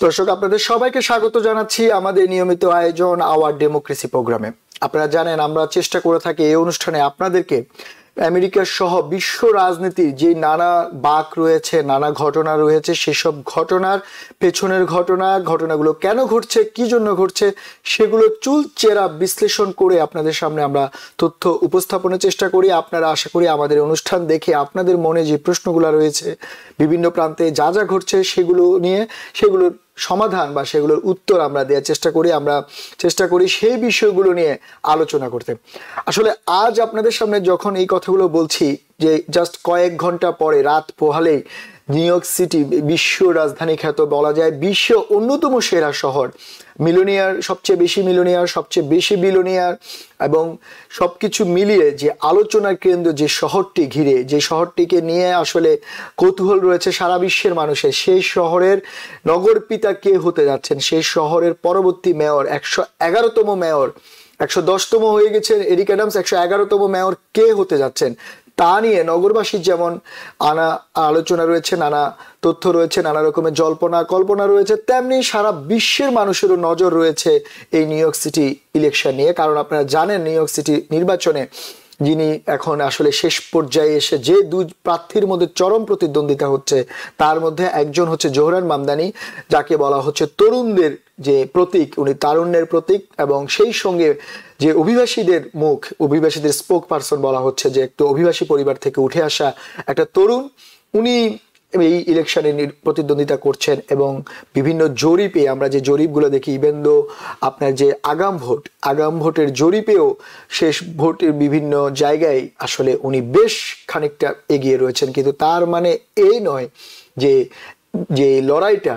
দর্শক আপনাদের সবাইকে স্বাগত জানাচ্ছি আমাদের নিয়মিত আয়োজন আওয়ার ডেমোক্রেসি প্রোগ্রামে। আপনারা জানেন আমরা চেষ্টা করে থাকি এই অনুষ্ঠানে আপনাদেরকে আমেরিকা সহ বিশ্ব রাজনীতির যে নানা বাঁক রয়েছে, নানা ঘটনা রয়েছে, সেসব ঘটনার পেছনের ঘটনাগুলো কেন ঘটছে, কি জন্য ঘটছে, সেগুলো চুলচেরা বিশ্লেষণ করে আপনাদের সামনে আমরা তথ্য উপস্থাপনের চেষ্টা করি। আপনারা আশা করি আমাদের অনুষ্ঠান দেখে আপনাদের মনে যে প্রশ্নগুলো রয়েছে বিভিন্ন প্রান্তে যা যা ঘটছে সেগুলো নিয়ে সেগুলোর সমাধান বা সেগুলোর উত্তর আমরা দেওয়ার চেষ্টা করি সেই বিষয়গুলো নিয়ে আলোচনা করতে। আসলে আজ আপনাদের সামনে যখন এই কথাগুলো বলছি, যে জাস্ট কয়েক ঘন্টা পরে রাত পোহালেই নিউ ইয়র্ক সিটি বিশ্ব রাজধানী খ্যাত, বলা যায় বিশ্ব অন্যতম সেরা শহর, মিলিয়নিয়ার সবচেয়ে বেশি বিলিয়নিয়ার এবং সবকিছু মিলিয়ে যে আলোচনার কেন্দ্র, যে শহরটি ঘিরে, যে শহরটিকে নিয়ে আসলে কৌতূহল রয়েছে সারা বিশ্বের মানুষের, সেই শহরের নগরপিতা কে হতে যাচ্ছেন, সেই শহরের পরবর্তী মেয়র, 111তম মেয়র, 110তম হয়ে গেছেন এরিক অ্যাডামস, 111তম মেয়র কে হতে যাচ্ছেন তা নিয়ে নগরবাসীর যেমন আলোচনা রয়েছে, নানা তথ্য রয়েছে, নানা রকমের কল্পনা রয়েছে, তেমনি সারা বিশ্বের মানুষেরও নজর রয়েছে এই নিউ ইয়র্ক সিটি ইলেকশন নিয়ে। কারণ আপনারা জানেন নিউ ইয়র্ক সিটি নির্বাচনে যিনি এখন আসলে শেষ পর্যায়ে এসে যে দুই প্রার্থীর মধ্যে চরম প্রতিদ্বন্দ্বিতা হচ্ছে, তার মধ্যে একজন হচ্ছে জোহরান মামদানি, যাকে বলা হচ্ছে তরুণদের যে প্রতীক, উনি তারুণ্যের প্রতীক, এবং সেই সঙ্গে যে অভিবাসীদের স্পোক পারসন বলা হচ্ছে, যে একটু অভিবাসী পরিবার থেকে উঠে আসা একটা তরুণ, উনি এই ইলেকশনে প্রতিদ্বন্দ্বিতা করছেন। এবং বিভিন্ন জরিপে আমরা যে জরিপগুলো দেখি, ইভেন দো আপনার যে আগাম ভোটের জরিপেও শেষ ভোটের বিভিন্ন জায়গায় আসলে উনি বেশ খানিকটা এগিয়ে রয়েছেন, কিন্তু তার মানে এই নয় যে লড়াইটা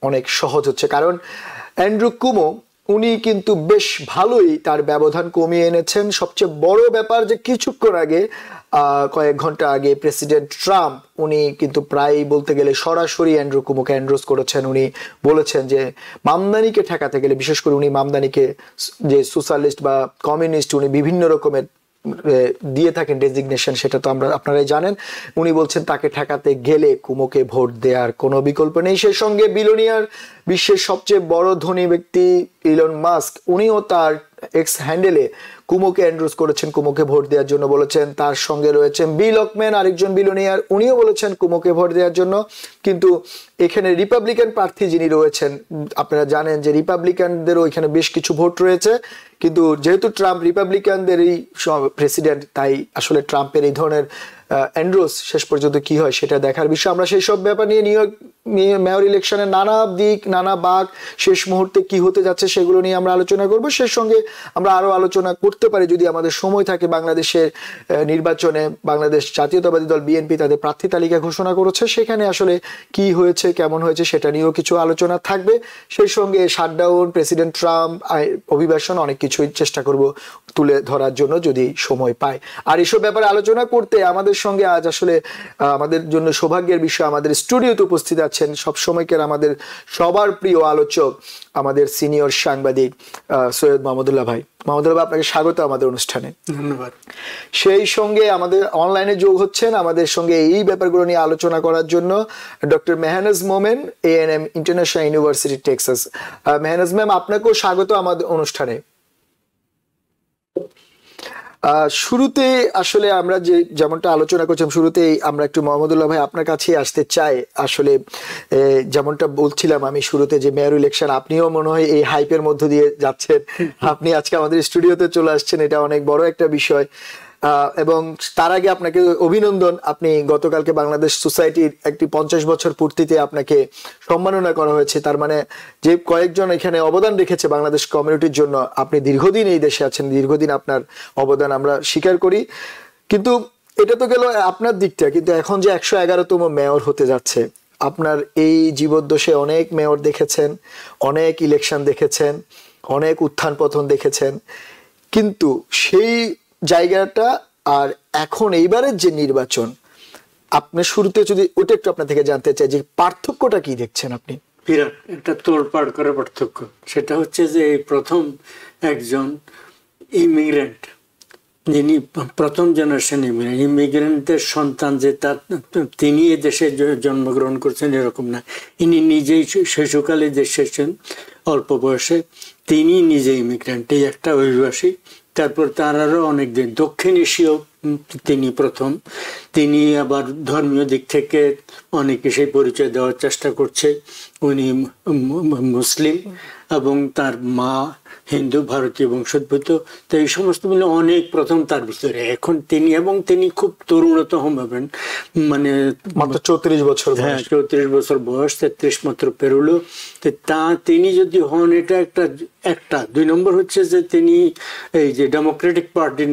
অনেক সহজ হচ্ছে। কারণ অ্যান্ড্রু কুমো উনি কিন্তু বেশ ভালোই তার ব্যবধান কমিয়ে এনেছেন। সবচেয়ে বড় ব্যাপার যে কিছুক্ষণ আগে, কয়েক ঘন্টা আগে প্রেসিডেন্ট ট্রাম্প উনি কিন্তু প্রায় বলতে গেলে সরাসরি অ্যান্ড্রু কুমোকে এন্ডোর্স করেছেন। উনি বলেছেন যে মামদানিকে ঠেকাতে গেলে, বিশেষ করে উনি মামদানিকে যে সোশ্যালিস্ট বা কমিউনিস্ট উনি বিভিন্ন রকমের দিয়ে থাকেন ডেজিগনেশন, সেটা তো আপনারাই জানেন। উনি বলছেন তাকে ঠেকাতে গেলে কুমোকে ভোট দেওয়ার কোনো বিকল্প নেই। সেই সঙ্গে বিলিয়নিয়ার, বিশ্বের সবচেয়ে বড় ধনী ব্যক্তি ইলন মাস্ক, উনিও তার এক্স হ্যান্ডেলে কুমোকে এন্ডোর্স করেছেন, কুমোকে ভোট দেওয়ার জন্য বলেছেন। তার সঙ্গে রয়েছেন বিল অকম্যান, আরেকজন বিলিয়নিয়ার, উনিও বলেছেন কুমোকে ভোট দেওয়ার জন্য। কিন্তু এখানে রিপাবলিকান প্রার্থী যিনি রয়েছেন, আপনারা জানেন যে রিপাবলিকানদেরও এখানে বেশ কিছু ভোট রয়েছে, কিন্তু যেহেতু ট্রাম্প রিপাবলিকানদেরই প্রেসিডেন্ট, তাই আসলে ট্রাম্পের এই ধরনের এন্ডোর্স শেষ পর্যন্ত কি হয় সেটা দেখার বিষয়। আমরা সেই সব ব্যাপার নিয়ে নিউ ইয়র্ক মেয়র ইলেকশনের নানা দিক, নানা বাঁক, শেষ মুহূর্তে কি হতে যাচ্ছে সেগুলো নিয়ে আমরা আলোচনা করব। সেই সঙ্গে আমরা আরো আলোচনা করতে পারি যদি আমাদের সময় থাকে বাংলাদেশের নির্বাচনে। বাংলাদেশ জাতীয়তাবাদী দল বিএনপি তাদের প্রার্থী তালিকা ঘোষণা করেছে, সেখানে আসলে কি হয়েছে, কেমন হয়েছে সেটা নিয়েও কিছু আলোচনা থাকবে। সেই সঙ্গে শাটডাউন, প্রেসিডেন্ট ট্রাম্প, অভিবাসন, অনেক কিছুই চেষ্টা করব তুলে ধরার জন্য যদি সময় পায়। আর এসব ব্যাপারে আলোচনা করতে আমাদের সঙ্গে আজ আসলে আমাদের জন্য সৌভাগ্যের বিষয়, আমাদের স্টুডিওতে উপস্থিত আছেন সবসময়কার আমাদের সবার প্রিয় আলোচক, আমাদের সিনিয়র সাংবাদিক সৈয়দ মাহমুদুল্লাহ ভাই। মাহমুদুল্লাহ ভাই, আপনাকে স্বাগত আমাদের অনুষ্ঠানে। ধন্যবাদ। সেই সঙ্গে আমাদের অনলাইনে যোগ হচ্ছেন আমাদের সঙ্গে এই ব্যাপারগুলো নিয়ে আলোচনা করার জন্য doctor Mehnaz Momen, A&M international university Texas. Mehnaz ma'am, আপনাকেও স্বাগত আমাদের অনুষ্ঠানে। শুরুতে আসলে আমরা যেমনটা আলোচনা করছিলাম, শুরুতেই আমরা একটু মাহমুদুল্লাহ ভাই আপনার কাছে আসতে চাই। আসলে যেমনটা বলছিলাম আমি শুরুতে, যে মেয়র ইলেকশন, আপনিও মনে হয় এই হাইপের মধ্য দিয়ে যাচ্ছেন। আপনি আজকে আমাদের স্টুডিওতে চলে আসছেন, এটা অনেক বড় একটা বিষয়। এবং তার আগে আপনাকে অভিনন্দন, আপনি গতকালকে বাংলাদেশ সোসাইটির একটি 50 বছর পূর্তিতে আপনাকে সম্মাননা করা হয়েছে। তার মানে যে কয়েকজন এখানে অবদান রেখেছে বাংলাদেশ কমিউনিটির জন্য, আপনি দীর্ঘদিন এই দেশে আছেন, দীর্ঘদিন আপনার অবদান আমরা স্বীকার করি। কিন্তু এটা তো গেল আপনার দিকটা, কিন্তু এখন যে 111তম মেয়র হতে যাচ্ছে, আপনার এই জীবদ্দশে অনেক মেয়র দেখেছেন, অনেক ইলেকশন দেখেছেন, অনেক উত্থান পতন দেখেছেন, কিন্তু সেই জায়গাটা আর এখন এইবারের যে নির্বাচন, আপনি শুরুতে যদি ওটা একটু আপনার থেকে জানতে চাই যে পার্থক্যটা কি দেখছেন আপনি? বিরাট একটা তোড়পাড় করে পার্থক্য। সেটা হচ্ছে যে এই প্রথম একজন ইমিগ্রেন্ট যিনি প্রথম জেনারেশন ইমিগ্রেন্টের সন্তান যে তার তিনি এ দেশে জন্মগ্রহণ করছেন এরকম না, ইনি নিজেই শিশুকালে দেশে এসেছেন অল্প বয়সে, তিনি নিজে ইমিগ্রেন্ট, এই একটা অভিবাসী। তারপর তার আরো অনেক দিন দক্ষিণ এশীয় তিনি প্রথম। তিনি আবার ধর্মীয় দিক থেকে অনেকে সেই পরিচয় দেওয়ার চেষ্টা করছে, উনি মুসলিম এবং তার মা হিন্দু ভারতীয় বংশোদ্ভূত। তো এই সমস্ত মিলে অনেক প্রথম তার ভিতরে। এখন তিনি এবং তিনি খুব তরুণতম হবেন, মানে মাত্র 34 বছর। হ্যাঁ, 34 বছর বয়স, 33 মাত্র পেরোলো। তিনি যদি হন, এটা একটা 2 নম্বর হচ্ছে যে তিনি এই যে ডেমোক্রেটিক পার্টির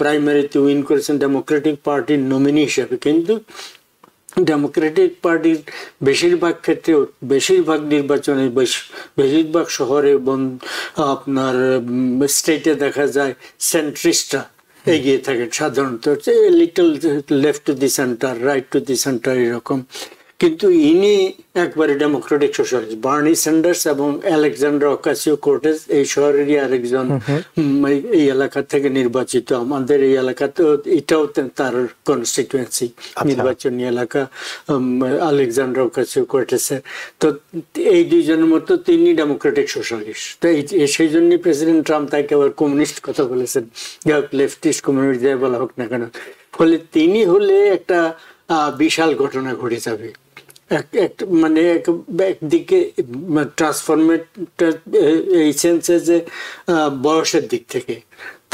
প্রাইমারিতে উইন করেছেন ডেমোক্রেটিক পার্টির নমিনি হিসেবে, কিন্তু ডেমোক্রেটিক পার্টির বেশিরভাগ ক্ষেত্রে, বেশিরভাগ নির্বাচনে, বেশিরভাগ শহরে এবং আপনার স্টেটে দেখা যায় সেন্ট্রিস্টরা এগিয়ে থাকে সাধারণত, little left to the centre, right to the centre এরকম। কিন্তু ইনি একবারে ডেমোক্রেটিক সোশ্যালিস্ট। বার্নি স্যান্ডার্স এবং আলেকজান্ডার অকাসিও-কর্টেজ এই শহরেরই আরেকজন এই এলাকা থেকে নির্বাচিত। আমাদের এই এলাকাতে এটাও তার কনস্টিটুয়েন্সি, নির্বাচনী এলাকা আলেকজান্ডার অকাসিও-কর্টেজের। তো এই দুইজনের মতো তিনি ডেমোক্রেটিক সোশ্যালিস্ট। তো সেই জন্যই প্রেসিডেন্ট ট্রাম্প তাকে আবার কমিউনিস্ট কথা বলেছেন, লেফটিস্ট কমিউনিস্ট যাই বলা হোক না কেন। ফলে তিনি হলে একটা বিশাল ঘটনা ঘটে যাবে। মানে একদিকে ট্রান্সফরমেট এই সেন্সে যে বয়সের দিক থেকে,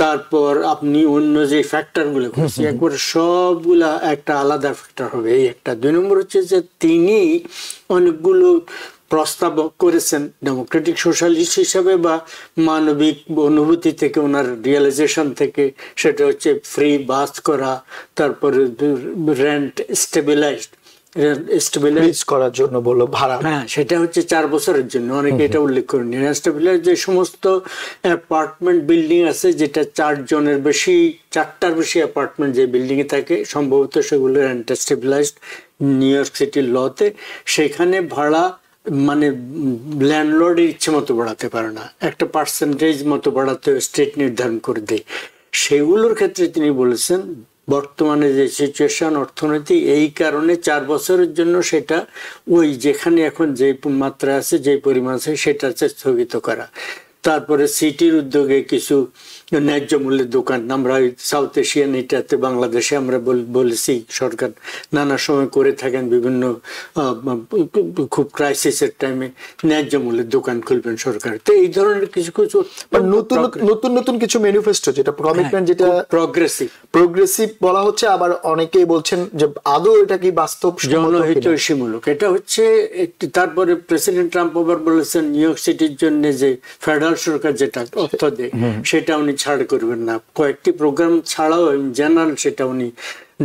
তারপর আপনি অন্য যে ফ্যাক্টর গুলো করছি একবার সবগুলা একটা আলাদা ফ্যাক্টর হবে, এই একটা। 2 নম্বর হচ্ছে যে তিনি অনেকগুলো প্রস্তাব করেছেন ডেমোক্রেটিক সোশ্যালিস্ট হিসাবে বা মানবিক অনুভূতি থেকে, ওনার রিয়েলাইজেশন থেকে। সেটা হচ্ছে ফ্রি বাস করা, তারপরে রেন্ট স্টেবিলাইজড করার জন্য বললো ভাড়া। হ্যাঁ, সেটা হচ্ছে 4 বছরের জন্য, অনেকে এটা উল্লেখ করেনি। স্টেবিলাইজড যে সমস্ত অ্যাপার্টমেন্ট বিল্ডিং আছে, যেটা 4টার বেশি অ্যাপার্টমেন্ট যে বিল্ডিং এ থাকে, সম্ভবত সেগুলো রেন্ট স্টেবিলাইজড নিউ ইয়র্ক সিটির লতে। সেখানে ভাড়া মানে ল্যান্ডলর্ডের ইচ্ছে মতো বাড়াতে পারে না, একটা পার্সেন্টেজ মতো বাড়াতে স্টেট নির্ধারণ করে দেয়। সেগুলোর ক্ষেত্রে তিনি বলেছেন বর্তমানে যে সিচুয়েশন অর্থনীতি, এই কারণে 4 বছরের জন্য সেটা ওই যেখানে এখন যে মাত্রা আছে, যে পরিমাণ আছে, সেটা স্থগিত করা। তারপরে সিটির উদ্যোগে কিছু ন্যায্য মূল্যের দোকান, আমরা সাউথ এশিয়ান এটাতে বাংলাদেশে আমরা বলেছি সরকার নানা সময় করে থাকেন, বিভিন্ন খুব ক্রাইসিসের টাইমে ন্যায্য মূল্যের দোকান খুলবেন সরকার। তো এই ধরনের কিছু কিছু নতুন কিছু ম্যানিফেস্টো, যেটা কমিটমেন্ট, যেটা প্রগ্রেসিভ বলা হচ্ছে, আবার অনেকেই বলছেন যে আদৌ এটা কি বাস্তব জনহিতৈষীমূলক। এটা হচ্ছে। তারপরে প্রেসিডেন্ট ট্রাম্প আবার বলেছেন নিউ ইয়র্ক সিটির জন্য যে ফেডারেল সরকার যেটা অর্থ দেয় সেটা উনি ছাড় করবেন না। কয়েকটি প্রোগ্রাম ছাড়াও জেনারেল সেটা উনি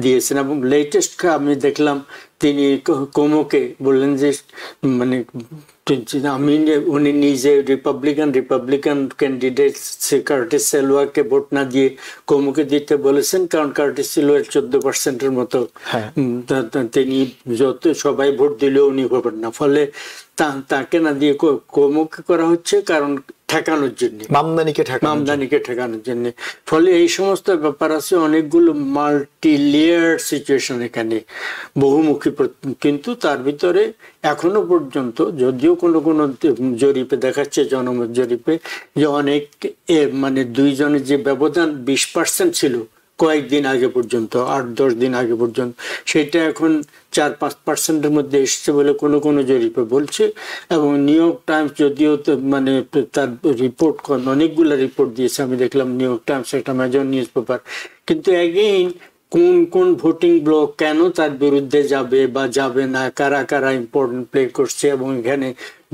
দিয়েছেন। এবং লেটেস্ট আমি দেখলাম তিনি কোমোকে বললেন যে মানে উনি নিজে রিপাবলিকান ক্যান্ডিডেট কার্টিস সেলওয়াকে ভোট না দিয়ে কোমোকে দিতে বলেছেন, কারণ কার্টিস সেলওয়ার 14% মতো তিনি যত সবাই ভোট দিলেও উনি হবেন না। ফলে তাকে না দিয়ে কোমোকে করা হচ্ছে, কারণ ঠেকানোর জন্য, আমদানিকে ঠেকানোর জন্য। ফলে এই সমস্ত ব্যাপার আছে, অনেকগুলো মাল্টি লেয়ার সিচুয়েশন এখানে, বহুমুখী। কিন্তু তার ভিতরে এখনো পর্যন্ত যদিও কোনো জরিপে দেখাচ্ছে, জনমত জরিপে, যে অনেক মানে দুইজনের যে ব্যবধান 20% ছিল কয়েকদিন আগে পর্যন্ত, 8-10 দিন আগে পর্যন্ত, সেটা এখন 4-5%-এর মধ্যে এসছে বলে কোনো জরিপে বলছে। এবং নিউ ইয়র্ক টাইমস যদিও মানে তার রিপোর্ট, অনেকগুলো রিপোর্ট দিয়েছে, আমি দেখলাম নিউ ইয়র্ক টাইমস একটা মেজর নিউজ পেপার, কিন্তু এগেইন কোন ভোটিং ব্লক কেন তার বিরুদ্ধে যাবে বা যাবে না, কারা কারা ইম্পর্টেন্ট প্লে করছে, এবং এখানে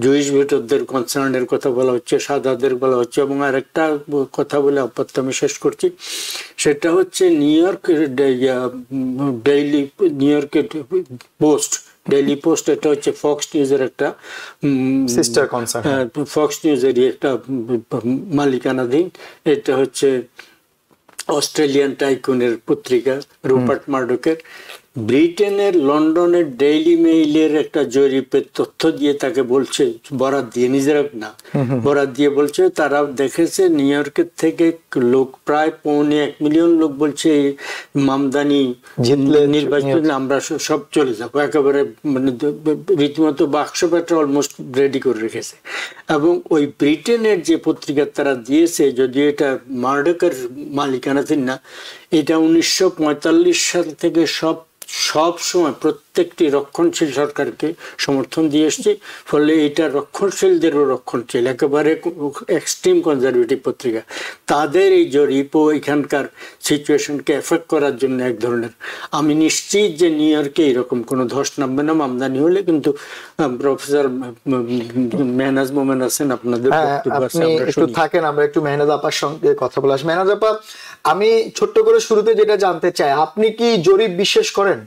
জুইশ ভোটারদের কনসার্নের কথা বলা হচ্ছে, সাদাদের বলা হচ্ছে। এবং আরেকটা কথা বলে আপাতত আমি শেষ করছি, সেটা হচ্ছে নিউ ইয়র্কের ডেইলি পোস্ট, এটা হচ্ছে ফক্স নিউজের একটা সিস্টার কনসার্ন, ফক্স নিউজেরই একটা মালিকানাধীন। এটা হচ্ছে অস্ট্রেলিয়ান টাইকুনের পত্রিকা রুপার্ট মার্ডকের। ব্রিটেনের লন্ডনের ডেইলি মেইলের একটা জরিপের তথ্য দিয়ে তাকে বলছে, বরাত দিয়ে, নিজেরা না, বরাত দিয়ে বলছে তারা দেখেছে নিউ ইয়র্কের থেকে লোক প্রায় 1.25 মিলিয়ন লোক বলছে মামদানি নির্বাচন আমরা সব চলে যাবো, একেবারে মানে রীতিমতো বাক্স প্যাটা অলমোস্ট রেডি করে রেখেছে। এবং ওই ব্রিটেনের যে পত্রিকা তারা দিয়েছে, যদিও এটা মার্ডোকের মালিকানাধীন না, এটা 1945 সাল থেকে সব সময় প্রত্যেকটি রক্ষণশীল সরকারকে সমর্থন দিয়ে এসছে। ফলে এটা রক্ষণশীলদেরও রক্ষণশীল, একেবারে এক্সট্রিম কনজারভেটিভ পত্রিকা। তাদের এই জরিপ ও এখানকার সিচুয়েশনকে এফেক্ট করার জন্য এক ধরনের, আমি নিশ্চিত যে নিউ ইয়র্কে এরকম কোনো ধস নামবে না আমদানি হলে। কিন্তু প্রফেসর মেহনাজ মোমেন আছেন, আপনাদের একটু থাকেন, আমরা একটু মেহনাজ আপার সঙ্গে কথা বলে আসি। মেহনাজ আপা, আমি ছোট্ট করে শুরুতে যেটা জানতে চাই, আপনি কি জরিপ বিশ্বাস করেন?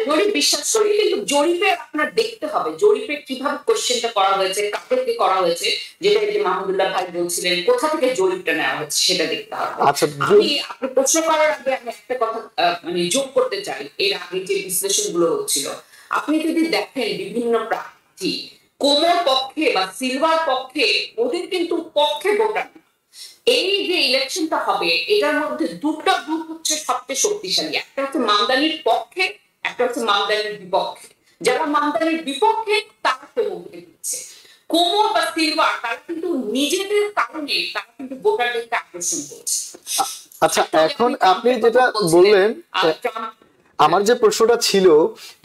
জরিপ বিশ্বাস করি, কিন্তু জরিপে আপনার দেখতে হবে জরিপে কিভাবে কোশ্চেনটা করা হয়েছে, কাদেরকে করা হয়েছে, যেটা যে মাহমুদুল্লাহ ভাই বলছিলেন কোথা থেকে জরিপটা নেওয়া হয়েছে সেটা দেখতে হবে। আচ্ছা, আপনি প্রশ্ন করার আগে আমি একটা কথা মানে যোগ করতে চাই। এর আগে যে বিশ্লেষণ গুলো হচ্ছিল, আপনি যদি দেখেন বিভিন্ন প্রার্থী কোমর পক্ষে বা সিলভার পক্ষে, ওদের কিন্তু পক্ষে ভোটার। এই যে ইলেকশনটা হবে এটার মধ্যে দুটো গ্রুপ হচ্ছে সবচেয়ে শক্তিশালী, একটা হচ্ছে মামদানির পক্ষে, একটা হচ্ছে মামদানির বিপক্ষে। যারা মামদানির বিপক্ষে তারা কোমরকে দিচ্ছে, কোমর বা সিলভার তারা কিন্তু নিজেদের কারণে তারা কিন্তু ভোটারদেরকে আকর্ষণ করছে। আচ্ছা, এখন আপনি যেটা বললেন, আমার যে প্রশ্নটা ছিল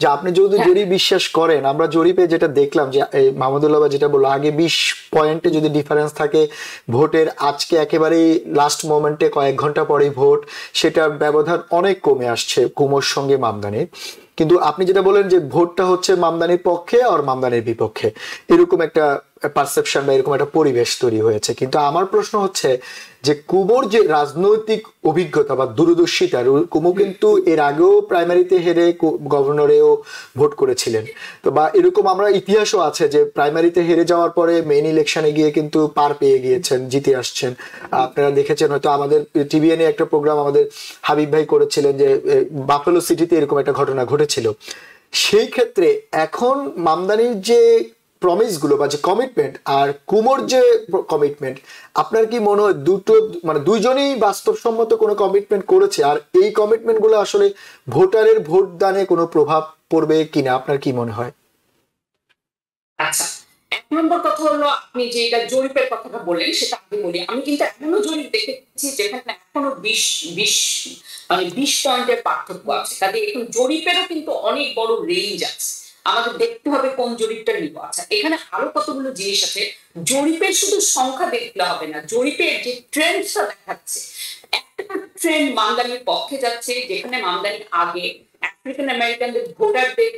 যে আপনি যদি জরিপ বিশ্বাস করেন, আমরা জরিপে যেটা দেখলাম যে মাহমুদুল্লাহ যেটা বললো, আগে 20 পয়েন্টে যদি ডিফারেন্স থাকে ভোটের, আজকে একেবারেই লাস্ট মোমেন্টে কয়েক ঘন্টা পরেই ভোট, সেটার ব্যবধান অনেক কমে আসছে কুমোর সঙ্গে মামদানির। কিন্তু আপনি যেটা বলেন যে ভোটটা হচ্ছে মামদানির পক্ষে আর মামদানির বিপক্ষে, এরকম একটা পারসেপশন বা এরকম একটা পরিবেশ তৈরি হয়েছে। কিন্তু আমার প্রশ্ন হচ্ছে যে কুমোর যে রাজনৈতিক অভিজ্ঞতা বা দূরদর্শিতা, কুমো কিন্তু এর আগেও প্রাইমারিতে হেরে গভর্নরেও ভোট করেছিলেন, তো বা এরকম আমরা ইতিহাসও আছে যে প্রাইমারিতে হেরে যাওয়ার পরে মেইন ইলেকশনে গিয়ে কিন্তু পার পেয়ে গিয়েছেন, জিতে আসছেন। আপনারা দেখেছেন হয়তো, আমাদের টিভিএনে একটা প্রোগ্রাম আমাদের হাবিব ভাই করেছিলেন যে বাফেলো সিটিতে এরকম একটা ঘটনা ঘটেছিল। সেই ক্ষেত্রে এখন মামদানির যে প্রমিস গুলো বা যে কমিটমেন্ট আর কুমোর যে কমিটমেন্ট, আপনার কি মনে হয় দুটো মানে দুইজনই বাস্তবসম্মত কোনো কমিটমেন্ট করেছে, আর এই কমিটমেন্ট গুলো আসলে ভোটারের ভোট দানে কোনো প্রভাব পড়বে কিনা, আপনার কি মনে হয়? আচ্ছা, এক নম্বর কথা হলো, আপনি যে এটা জরিপের কথাটা বললেন সেটা আগে বলি। আমি কিন্তু এখনো জরিপ দেখেছি যেখানে এখনো 20 পয়েন্টের পার্থক্য আছে। কাজে এখন জরিপেরও কিন্তু অনেক বড় রেঞ্জ আছে, আমাদের দেখতে হবে কোন জরিপটা নিব। আচ্ছা, এখানে আরো কতগুলো জিনিস আছে। জরিপের শুধু সংখ্যা দেখলে হবে না, জরিপের যে ট্রেন্ডটা দেখাচ্ছে, একটা ট্রেন্ড মামদানির পক্ষে যাচ্ছে, যেখানে মামদানি আগে আফ্রিকান আমেরিকানদের ভোটারদের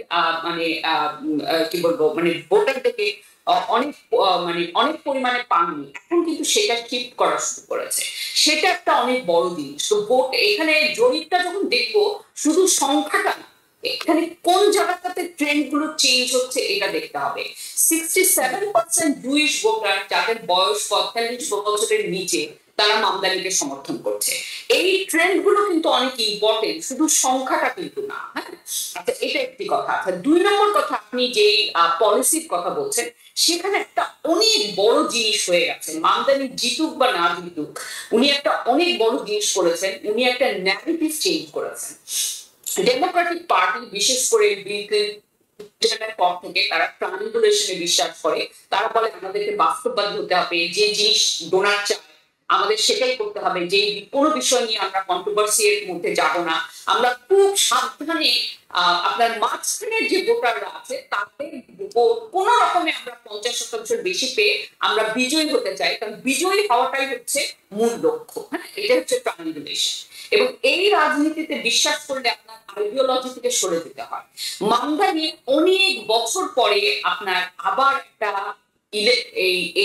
মানে কি বলবো মানে ভোটারদেরকে অনেক পরিমাণে পাননি, এখন কিন্তু সেটা শিফট করা শুরু করেছে। সেটা একটা অনেক বড় জিনিস। তো ভোট এখানে জরিপটা যখন দেখবো শুধু সংখ্যাটা না, এখানে কোন জায়গাটাতে ট্রেন্ড গুলো চেঞ্জ হচ্ছে এটা দেখতে হবে। 67% জুইশ ভোটার যাদের বয়স 45 বছরের নিচে, তারা মামদানিকে সমর্থন করছে। এই ট্রেন্ড গুলো কিন্তু অনেক ইম্পর্টেন্ট, শুধু সংখ্যাটা কিন্তু না। হ্যাঁ, আচ্ছা, এটা একটি কথা। আচ্ছা, 2 নম্বর কথা, আপনি যে পলিসির কথা বলছেন সেখানে একটা অনেক বড় জিনিস হয়ে গেছে। মামদানি জিতুক বা না জিতুক, উনি একটা অনেক বড় জিনিস করেছেন, উনি একটা ন্যারেটিভ চেঞ্জ করেছেন। ডেমোক্রেটিক পার্টি বিশেষ করে বিল ক্লিনটনের পর থেকে তারা ট্রায়াঙ্গুলেশনে বিশ্বাস করে। তারা বলে আমাদেরকে বাস্তববাদী হতে হবে, যে জিনিস ডোনার চায় আমাদের সেটাই করতে হবে, যে কোনো বিষয় নিয়ে আমরা কন্ট্রোভার্সি এর মধ্যে যাব না, আমরা খুব সাবধানে আপনার মাঝখানের যে ভোটাররা আছে তাদের কোন রকমে আমরা 50% বেশি পেয়ে আমরা বিজয়ী হতে চাই, কারণ বিজয়ী হওয়াটাই হচ্ছে মূল লক্ষ্য। হ্যাঁ, এটা হচ্ছে ট্রায়াঙ্গুলেশন। এবং এই রাজনীতিতে বিশ্বাস করলে আপনার আইডিওলজি থেকে সরে যেতে হয়। মামদানি অনেক বছর পরে আপনার আবার একটা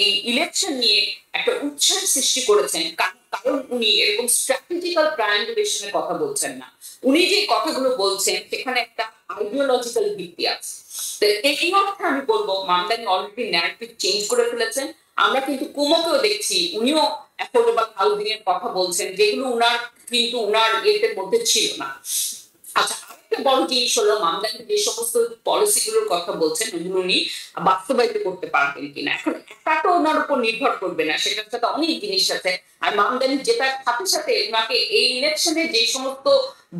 এই ইলেকশন নিয়ে একটা উৎসাহ সৃষ্টি করেছেন, কারণ উনি এরকম স্ট্র্যাটেজিক্যাল ট্রায়াঙ্গুলেশনের কথা বলছেন না, উনি যে কথাগুলো বলছেন সেখানে একটা আইডিওলজিক্যাল ভিত্তি আছে। তো এই অর্থে আমি বলবো মামদানি অলরেডি ন্যারেটিভ চেঞ্জ করে ফেলেছেন। আমরা কিন্তু কুমোকেও দেখছি, উনিও অ্যাফোর্ডেবল হাউজিংয়ের কথা বলছেন, যেগুলো উনার কিন্তু উনার এর মধ্যে ছিল না। আচ্ছা, আরেকটা বড় জিনিস হলো মামদানি যে সমস্ত পলিসিগুলোর কথা বলছেন ওগুলো উনি বাস্তবায়িত করতে পারবেন কিনা। এখন একা তো ওনার উপর নির্ভর করবে না, সেটার সাথে অনেক জিনিস আছে। আর মামদানি যেটার সাথে সাথে ওনাকে এই ইলেকশনে যে সমস্ত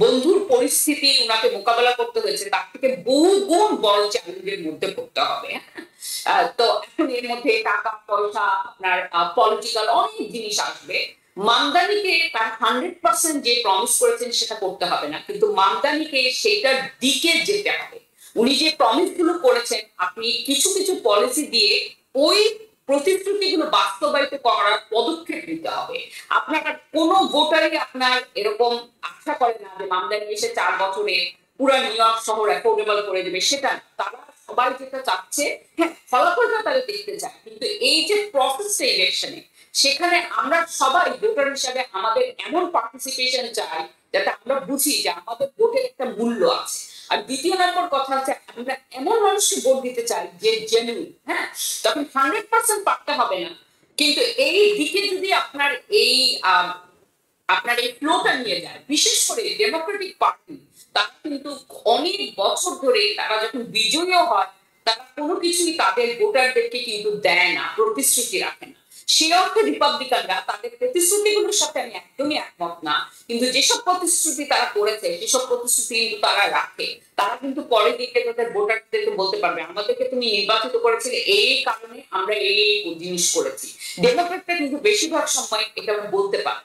বন্ধুর পরিস্থিতি ওনাকে মোকাবেলা করতে হয়েছে তার থেকে বহু গুণ বড় চ্যালেঞ্জের মধ্যে পড়তে হবে। তো এখন এর মধ্যে টাকা পয়সা, আপনার পলিটিক্যাল অনেক জিনিস আসবে। মামদানিকে তার 100% যে প্রমিস করেছেন সেটা করতে হবে না, কিন্তু মামদানিকে সেটার দিকে যেতে হবে। উনি যে প্রমিস গুলো করেছেন, আপনি কিছু কিছু পলিসি দিয়ে ওই প্রতিশ্রুতিগুলো বাস্তবায়িত করার পদক্ষেপ নিতে হবে। আপনার কোনো ভোটারই আপনার এরকম আশা করে না যে মামদানি এসে 4 বছরে পুরো নিউ ইয়র্ক শহর অ্যাফোর্ডেবল করে দেবে, সেটা তারা সবাই যেটা চাচ্ছে, হ্যাঁ ফলাফলটা তারা দেখতে চায়, কিন্তু এই যে প্রসেসটা ইলেকশনে, সেখানে আমরা সবাই ভোটার হিসাবে আমাদের এমন পার্টিসিপেশন চাই যাতে আমরা বুঝি যে আমাদের ভোটের একটা মূল্য আছে। আর দ্বিতীয় নম্বর কথা হচ্ছে আমরা এমন মানুষকে ভোট দিতে চাই যে জেনুইন। হ্যাঁ, তখন 100% পারতে হবে না, কিন্তু এই দিকে যদি আপনার এই ফ্লোটা নিয়ে যায়, বিশেষ করে ডেমোক্রেটিক পার্টি, তারা কিন্তু অনেক বছর ধরে তারা যখন বিজয়ীও হয় তারা কোনো কিছুই তাদের ভোটারদেরকে কিন্তু দেয় না, প্রতিশ্রুতি রাখে না। সে অর্থে রিপাবলিকানরা তাদের প্রতিশ্রুতিগুলোর সাথে আমি একদমই একমত না, কিন্তু যেসব প্রতিশ্রুতি তারা করেছে সেসব প্রতিশ্রুতি কিন্তু তারা রাখে। তারা কিন্তু পরে দিকে তাদের ভোটারদেরকে বলতে পারবে আমাদেরকে তুমি নির্বাচিত করেছিলে এই কারণে আমরা এই জিনিস করেছি। ডেমোক্রেটরা কিন্তু বেশিরভাগ সময় এটা বলতে পারে,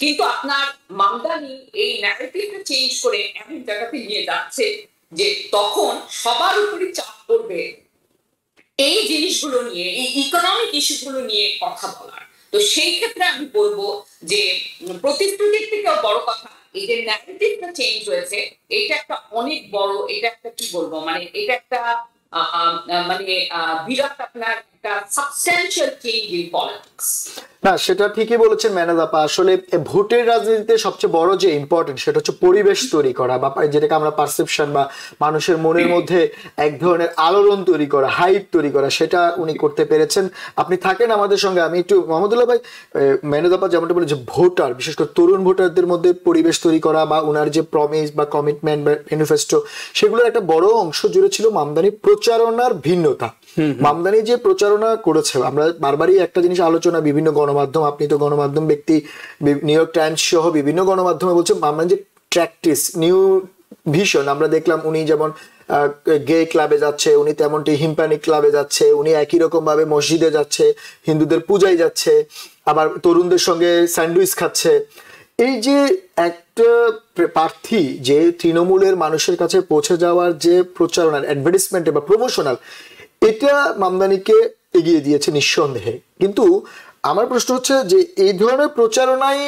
কিন্তু আপনার মামদানি এই ন্যারেটিভটা চেঞ্জ করে এমন জায়গাতে নিয়ে যাচ্ছে যে তখন সবার উপরই চাপ পড়বে এই জিনিসগুলো নিয়ে, এই ইকোনমিক ইস্যুগুলো নিয়ে কথা বলার। তো সেই ক্ষেত্রে আমি বলবো যে প্রতিশ্রুতির থেকেও বড় কথা এই যে ন্যারেটিভটা চেঞ্জ হয়েছে, এটা একটা অনেক বড়, এটা একটা কি বলবো, মানে এটা একটা বিরাট আপনার একটা সাবস্ট্যানশিয়াল চেঞ্জ ইন পলিটিক্স। না, সেটা ঠিকই বলেছেন মেহনাজ আপা। আসলে ভোটের রাজনীতিতে সবচেয়ে বড় যে ইম্পর্টেন্ট সেটা হচ্ছে পরিবেশ তৈরি করা, বা যেটাকে আমরা পারসেপশন বা মানুষের মনের মধ্যে এক ধরনের আলোড়ন তৈরি করা, হাইপ তৈরি করা, সেটা উনি করতে পেরেছেন। আপনি থাকেন আমাদের সঙ্গে। আমি একটু মোহাম্মদুল্লাহ ভাই, মেহনাজ আপা যেমনটা বলে যে ভোটার, বিশেষ করে তরুণ ভোটারদের মধ্যে পরিবেশ তৈরি করা বা উনার যে প্রমিস বা কমিটমেন্ট বা ম্যানিফেস্টো, সেগুলোর একটা বড় অংশ জুড়ে ছিল মামদানি প্রচারণার ভিন্নতা। মামদানি যে প্রচারণা করেছে, আমরা বারবারই একটা জিনিস আলোচনা, বিভিন্ন গণমাধ্যম, আপনি তো গণমাধ্যম ব্যক্তি, নিউ ইয়র্ক টাইমস সহ বিভিন্ন গণমাধ্যমে বলছে মামদানি যে প্র্যাকটিস নিউ ভিশন। আমরা দেখলাম উনি যেমন গে ক্লাবে যাচ্ছে, উনি তেমনটি হিম্পানিক ক্লাবে যাচ্ছে, উনি একই রকম ভাবে মসজিদে যাচ্ছে, হিন্দুদের পূজায় যাচ্ছে, আবার তরুণদের সঙ্গে স্যান্ডউইচ খাচ্ছে। এই যে একটা প্রার্থী যে তৃণমূলের মানুষের কাছে পৌঁছে যাওয়ার যে প্রচারণার অ্যাডভার্টাইজমেন্ট বা প্রমোশনাল, এটা মামদানিকে এগিয়ে দিয়েছে নিঃসন্দেহে। কিন্তু আমার প্রশ্ন হচ্ছে যে এই ধরনের প্রচারণায়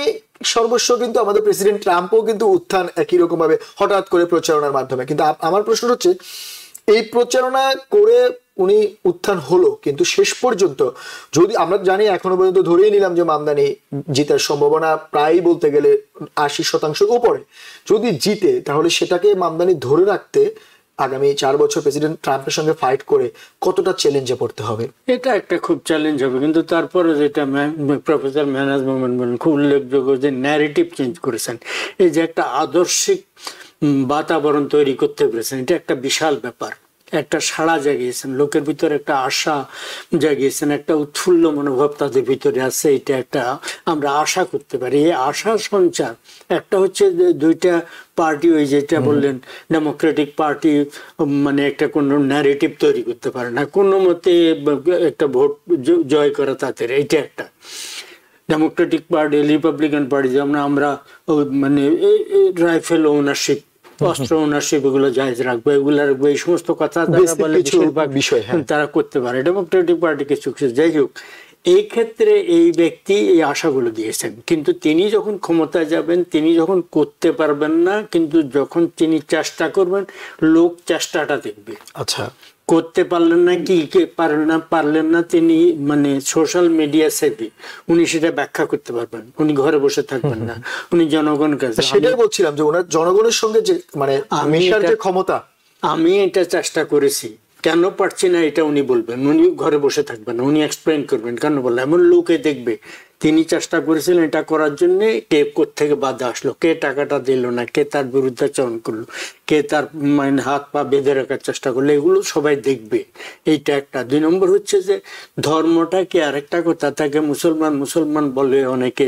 সর্বস্ব কিন্তু আমাদের প্রেসিডেন্ট ট্রাম্পও কিন্তু উত্থান একই রকম ভাবে হঠাৎ করে প্রচারণার মাধ্যমে। কিন্তু আমার প্রশ্ন হচ্ছে এই প্রচারণা করে উনি উত্থান হলো, কিন্তু শেষ পর্যন্ত যদি আমরা জানি, এখনো পর্যন্ত ধরেই নিলাম যে মামদানি জিতার সম্ভাবনা প্রায় বলতে গেলে 80% উপরে। যদি জিতে তাহলে সেটাকে মামদানি ধরে রাখতে আগামী 4 বছর প্রেসিডেন্ট ট্রাম্পের সঙ্গে ফাইট করে কতটা চ্যালেঞ্জে পড়তে হবে? এটা একটা খুব চ্যালেঞ্জ হবে, কিন্তু তারপরে যেটা প্রফেসর মেহনাজ মোমেন বলেন, খুব উল্লেখযোগ্য যে ন্যারেটিভ চেঞ্জ করেছেন, এই যে একটা আদর্শিক বাতাবরণ তৈরি করতে পেরেছেন, এটা একটা বিশাল ব্যাপার। একটা সাড়া জাগিয়েছেন, লোকের ভিতরে একটা আশা জাগিয়েছেন, একটা উৎফুল্ল মনোভাব তাদের ভিতরে আছে। এটা একটা আমরা আশা করতে পারি, এই আশা সঞ্চার। একটা হচ্ছে দুইটা পার্টি, ওই যেটা বললেন ডেমোক্রেটিক পার্টি, মানে একটা কোনো ন্যারেটিভ তৈরি করতে পারে না কোনো মতে একটা ভোট জয় করা তাদের। এইটা একটা ডেমোক্রেটিক পার্টি, রিপাবলিকান পার্টি, যেমন আমরা মানে রাইফেল ওনারশিপ, অস্ত্র ওনারশিপ, এগুলো জায়েজ রাখবো, এগুলো রাখবো, এই সমস্ত কথা তারা বলে বেশিরভাগ বিষয় তারা করতে পারে। ডেমোক্রেটিক পার্টি কিছু কিছু, যাই হোক, এই ক্ষেত্রে এই ব্যক্তি এই আশাগুলো দিয়েছেন, কিন্তু তিনি যখন ক্ষমতায় যাবেন তিনি যখন করতে পারবেন না, কিন্তু যখন তিনি চেষ্টা করবেন লোক চেষ্টাটা দেখবে। আচ্ছা, করতে পারলেন না, কি পারলেন না তিনি মানে সোশ্যাল মিডিয়া সেভি, উনি সেটা ব্যাখ্যা করতে পারবেন, উনি ঘরে বসে থাকবেন না, উনি জনগণের কাছে। সেটাই বলছিলাম যে ওনার জনগণের সঙ্গে যে মানে মিশার যে ক্ষমতা, আমি এটা চেষ্টা করেছি, কেন পারছি না এটা উনি বলবেন, উনি ঘরে বসে থাকবেন, উনি এক্সপ্লেন করবেন কেন বললেন। এমন লোকে দেখবে তিনি চেষ্টা করেছিলেন এটা করার জন্য, কে থেকে বাধা আসলো, কে টাকাটা দিল না, কে তার বিরুদ্ধাচরণ করলো, কে তার মানে হাত পা বেঁধে রাখার চেষ্টা করলো, এগুলো সবাই দেখবে। এইটা একটা। 2 নম্বর হচ্ছে যে ধর্মটা কি আরেকটা কথা, তাকে মুসলমান মুসলমান বলে অনেকে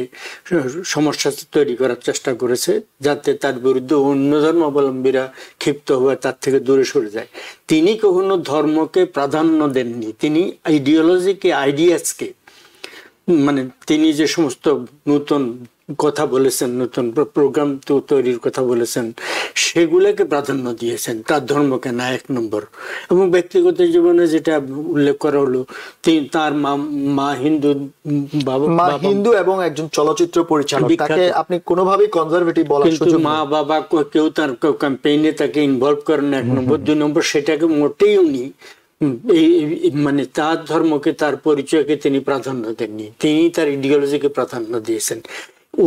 সমস্যা তৈরি করার চেষ্টা করেছে, যাতে তার বিরুদ্ধে অন্য ধর্মাবলম্বীরা ক্ষিপ্ত হয়ে তার থেকে দূরে সরে যায়। তিনি কখনো ধর্মকে প্রাধান্য দেননি, তিনি আইডিওলজিকে, আইডিয়াসকে, মানে তিনি যে সমস্ত নতুন কথা বলেছেন, নতুন প্রোগ্রাম তৈরির কথা বলেছেন, সেগুলোকে প্রাধান্য দিয়েছেন, তার ধর্মকে না 1 নম্বর। এবং ব্যক্তিগত জীবনে যেটা উল্লেখ করা হলো, তার মা হিন্দু, মা হিন্দু এবং একজন চলচ্চিত্র পরিচালক, তাকে আপনি কোনোভাবেই কনজারভেটিভ বলার সুযোগ নেই। মা বাবা কেউ তার ক্যাম্পেইনে তাকে ইনভলভ করেন 1 নম্বর। 2 নম্বর সেটাকে মোটেই উনি মানে তার ধর্মকে, তার পরিচয়কে তিনি প্রাধান্য দেননি, তিনি তার ইডিওলজিকে প্রাধান্য দিয়েছেন,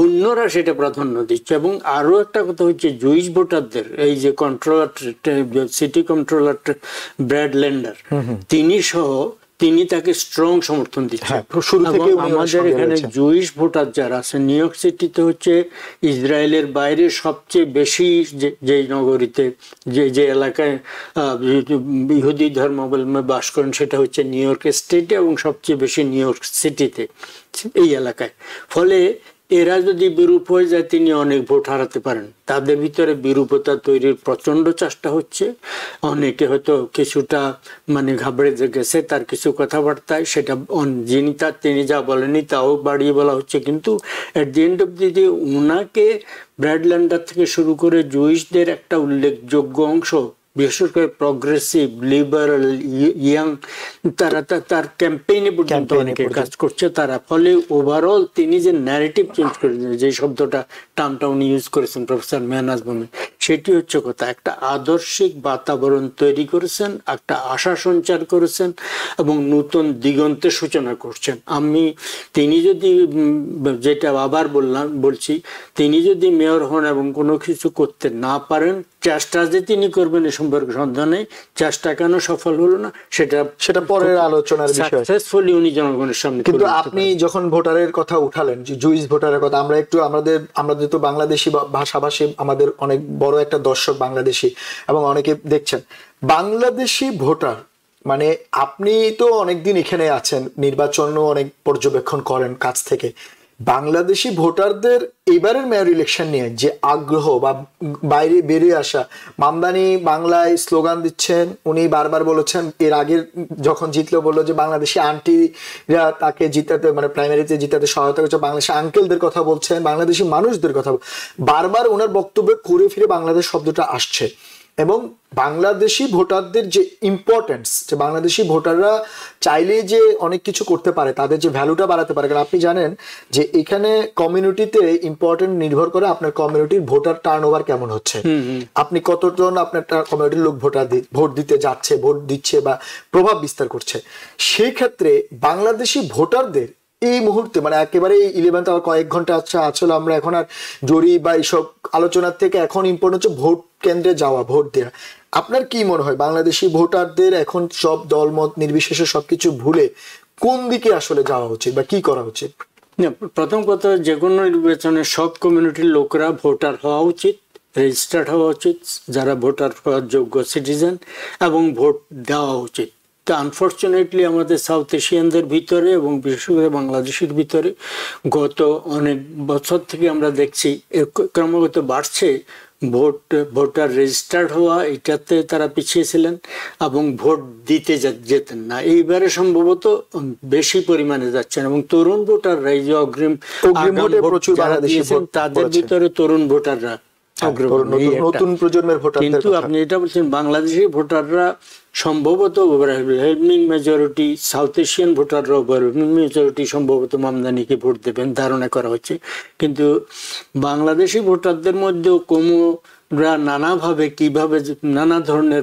অন্যরা সেটা প্রাধান্য দিচ্ছে। এবং আরো একটা কথা হচ্ছে জুইশ ভোটারদের, এই যে controller, city controller Brad Lander, তিনি সহ তিনি তাকে স্ট্রং সমর্থন দিচ্ছেন। আমাদের এখানে জুইশ ভোটার যারা আছে, নিউ ইয়র্ক সিটিতে হচ্ছে ইসরায়েলের বাইরে সবচেয়ে বেশি, যে নগরীতে, যে এলাকায় ইহুদি ধর্মাবলম্বী বাস করেন, সেটা হচ্ছে নিউ ইয়র্ক স্টেটে, এবং সবচেয়ে বেশি নিউ ইয়র্ক সিটিতে, এই এলাকায়। ফলে এরা যদি বিরূপ হয়ে যায়, তিনি অনেক ভোট হারাতে পারেন। তাদের ভিতরে বিরূপতা তৈরির প্রচন্ড চেষ্টা হচ্ছে। অনেকে হয়তো কিছুটা মানে ঘাবড়ে গেছে তার কিছু কথাবার্তায়, সেটা তিনি যা বলেনি তাও বাড়িয়ে বলা হচ্ছে। কিন্তু at the end of the day উনাকে, ব্র্যাড ল্যান্ডার থেকে শুরু করে জুইশদের একটা উল্লেখযোগ্য অংশ, বিশেষ করে প্রগ্রেসিভ, লিবারাল, ইয়াং, তারা তার ক্যাম্পেইনে পর্যন্ত অনেকে কাজ করছে তারা। ফলে ওভারঅল তিনি যে ন্যারেটিভ চেঞ্জ করেছেন, যে শব্দটা, টার্মটা উনি ইউজ করেছেন প্রফেসর মেহনাজ মোমিন, সেটি হচ্ছে কথা। একটা আদর্শিক বাতাবরণ তৈরি করেছেন, একটা আশা সঞ্চার করেছেন, এবং নতুন দিগন্তের সূচনা করছেন। তিনি যদি, যেটা আবার বলছি, তিনি যদি মেয়র হন এবং কোনো কিছু করতে না পারেন, চেষ্টা যে তিনি করবেন এ সম্পর্কে সন্দেহ নেই। চেষ্টা কেন সফল হলো না সেটা পরের আলোচনার বিষয়। সাকসেসফুলি উনি জনগণের সামনে। কিন্তু আপনি যখন ভোটারের কথা উঠালেন, জুইস ভোটারের কথা, আমরা তো বাংলাদেশি ভাষাভাষী, আমাদের অনেক বড় একটা দর্শক বাংলাদেশি, এবং অনেকে দেখছেন বাংলাদেশি ভোটার। মানে আপনি তো অনেকদিন এখানে আছেন, নির্বাচনও অনেক পর্যবেক্ষণ করেন কাছ থেকে। বাংলাদেশি ভোটারদের এবারের মেয়র ইলেকশন নিয়ে যে আগ্রহ বা বাইরে বেরিয়ে আসা, মামদানি বাংলায় স্লোগান দিচ্ছেন, উনি বারবার বলেছেন, এর আগের যখন জিতলো বললো যে বাংলাদেশি আন্টিরা তাকে জিতাতে, মানে প্রাইমারিতে জিতাতে সহায়তা করছে, বাংলাদেশি আঙ্কেলদের কথা বলছেন, বাংলাদেশি মানুষদের কথা বারবার ওনার বক্তব্যে ঘুরে ফিরে বাংলাদেশ শব্দটা আসছে। এবং বাংলাদেশি ভোটারদের যে ইম্পর্টেন্স, যে বাংলাদেশি ভোটাররা চাইলেই যে অনেক কিছু করতে পারে, তাদের যে ভ্যালুটা বাড়াতে পারে। কারণ আপনি জানেন যে এখানে কমিউনিটিতে ইম্পর্টেন্ট নির্ভর করে আপনার কমিউনিটির ভোটার টার্ন ওভার কেমন হচ্ছে, আপনি কতজন আপনার কমিউনিটির লোক ভোট দিতে যাচ্ছে, ভোট দিচ্ছে বা প্রভাব বিস্তার করছে। সেই ক্ষেত্রে বাংলাদেশি ভোটারদের এই মুহূর্তে, মানে একেবারে 11th আওয়ার, কয়েক ঘন্টা আসলে আমরা এখন আর জরিপ বা এইসব আলোচনার থেকে এখন ইম্পর্টেন্ট হচ্ছে ভোট কেন্দ্রে যাওয়া, ভোট দেওয়া। আপনার কি মনে হয় বাংলাদেশি ভোটারদের এখন সব দলমত নির্বিশেষে সবকিছু ভুলে কোন দিকে আসলে যাওয়া উচিত বা কি করা উচিত? প্রথম কথা, যে কোনো নির্বাচনে সব কমিউনিটির লোকরা ভোটার হওয়া উচিত, রেজিস্টার্ড হওয়া উচিত, যারা ভোটার হওয়ার যোগ্য সিটিজেন, এবং ভোট দেওয়া উচিত। তো আনফর্চুনেটলি আমাদের সাউথ এশিয়ানদের ভিতরে এবং বিশেষ করে বাংলাদেশের ভিতরে গত অনেক বছর থেকে আমরা দেখছি ক্রমাগত বাড়ছে ভোটার রেজিস্টার্ড হওয়া, এটাতে তারা পিছিয়ে ছিলেন এবং ভোট দিতে যেতেন না। এইবারে সম্ভবত বেশি পরিমাণে যাচ্ছেন, এবং তরুণ ভোটাররা, এই যে অগ্রিম তাদের ভিতরে তরুণ ভোটাররা নতুন প্রজন্মের ভোটার। কিন্তু আপনি এটা বলছেন বাংলাদেশি ভোটাররা সম্ভবত ওভারওয়েলমিং মেজরিটি, সাউথ এশিয়ান ভোটাররা ওভারওয়েলমিং মেজরিটি সম্ভবত মামদানিকে ভোট দেবেন ধারণা করা হচ্ছে। কিন্তু বাংলাদেশি ভোটারদের মধ্যেও কোমরা নানাভাবে, কিভাবে নানা ধরনের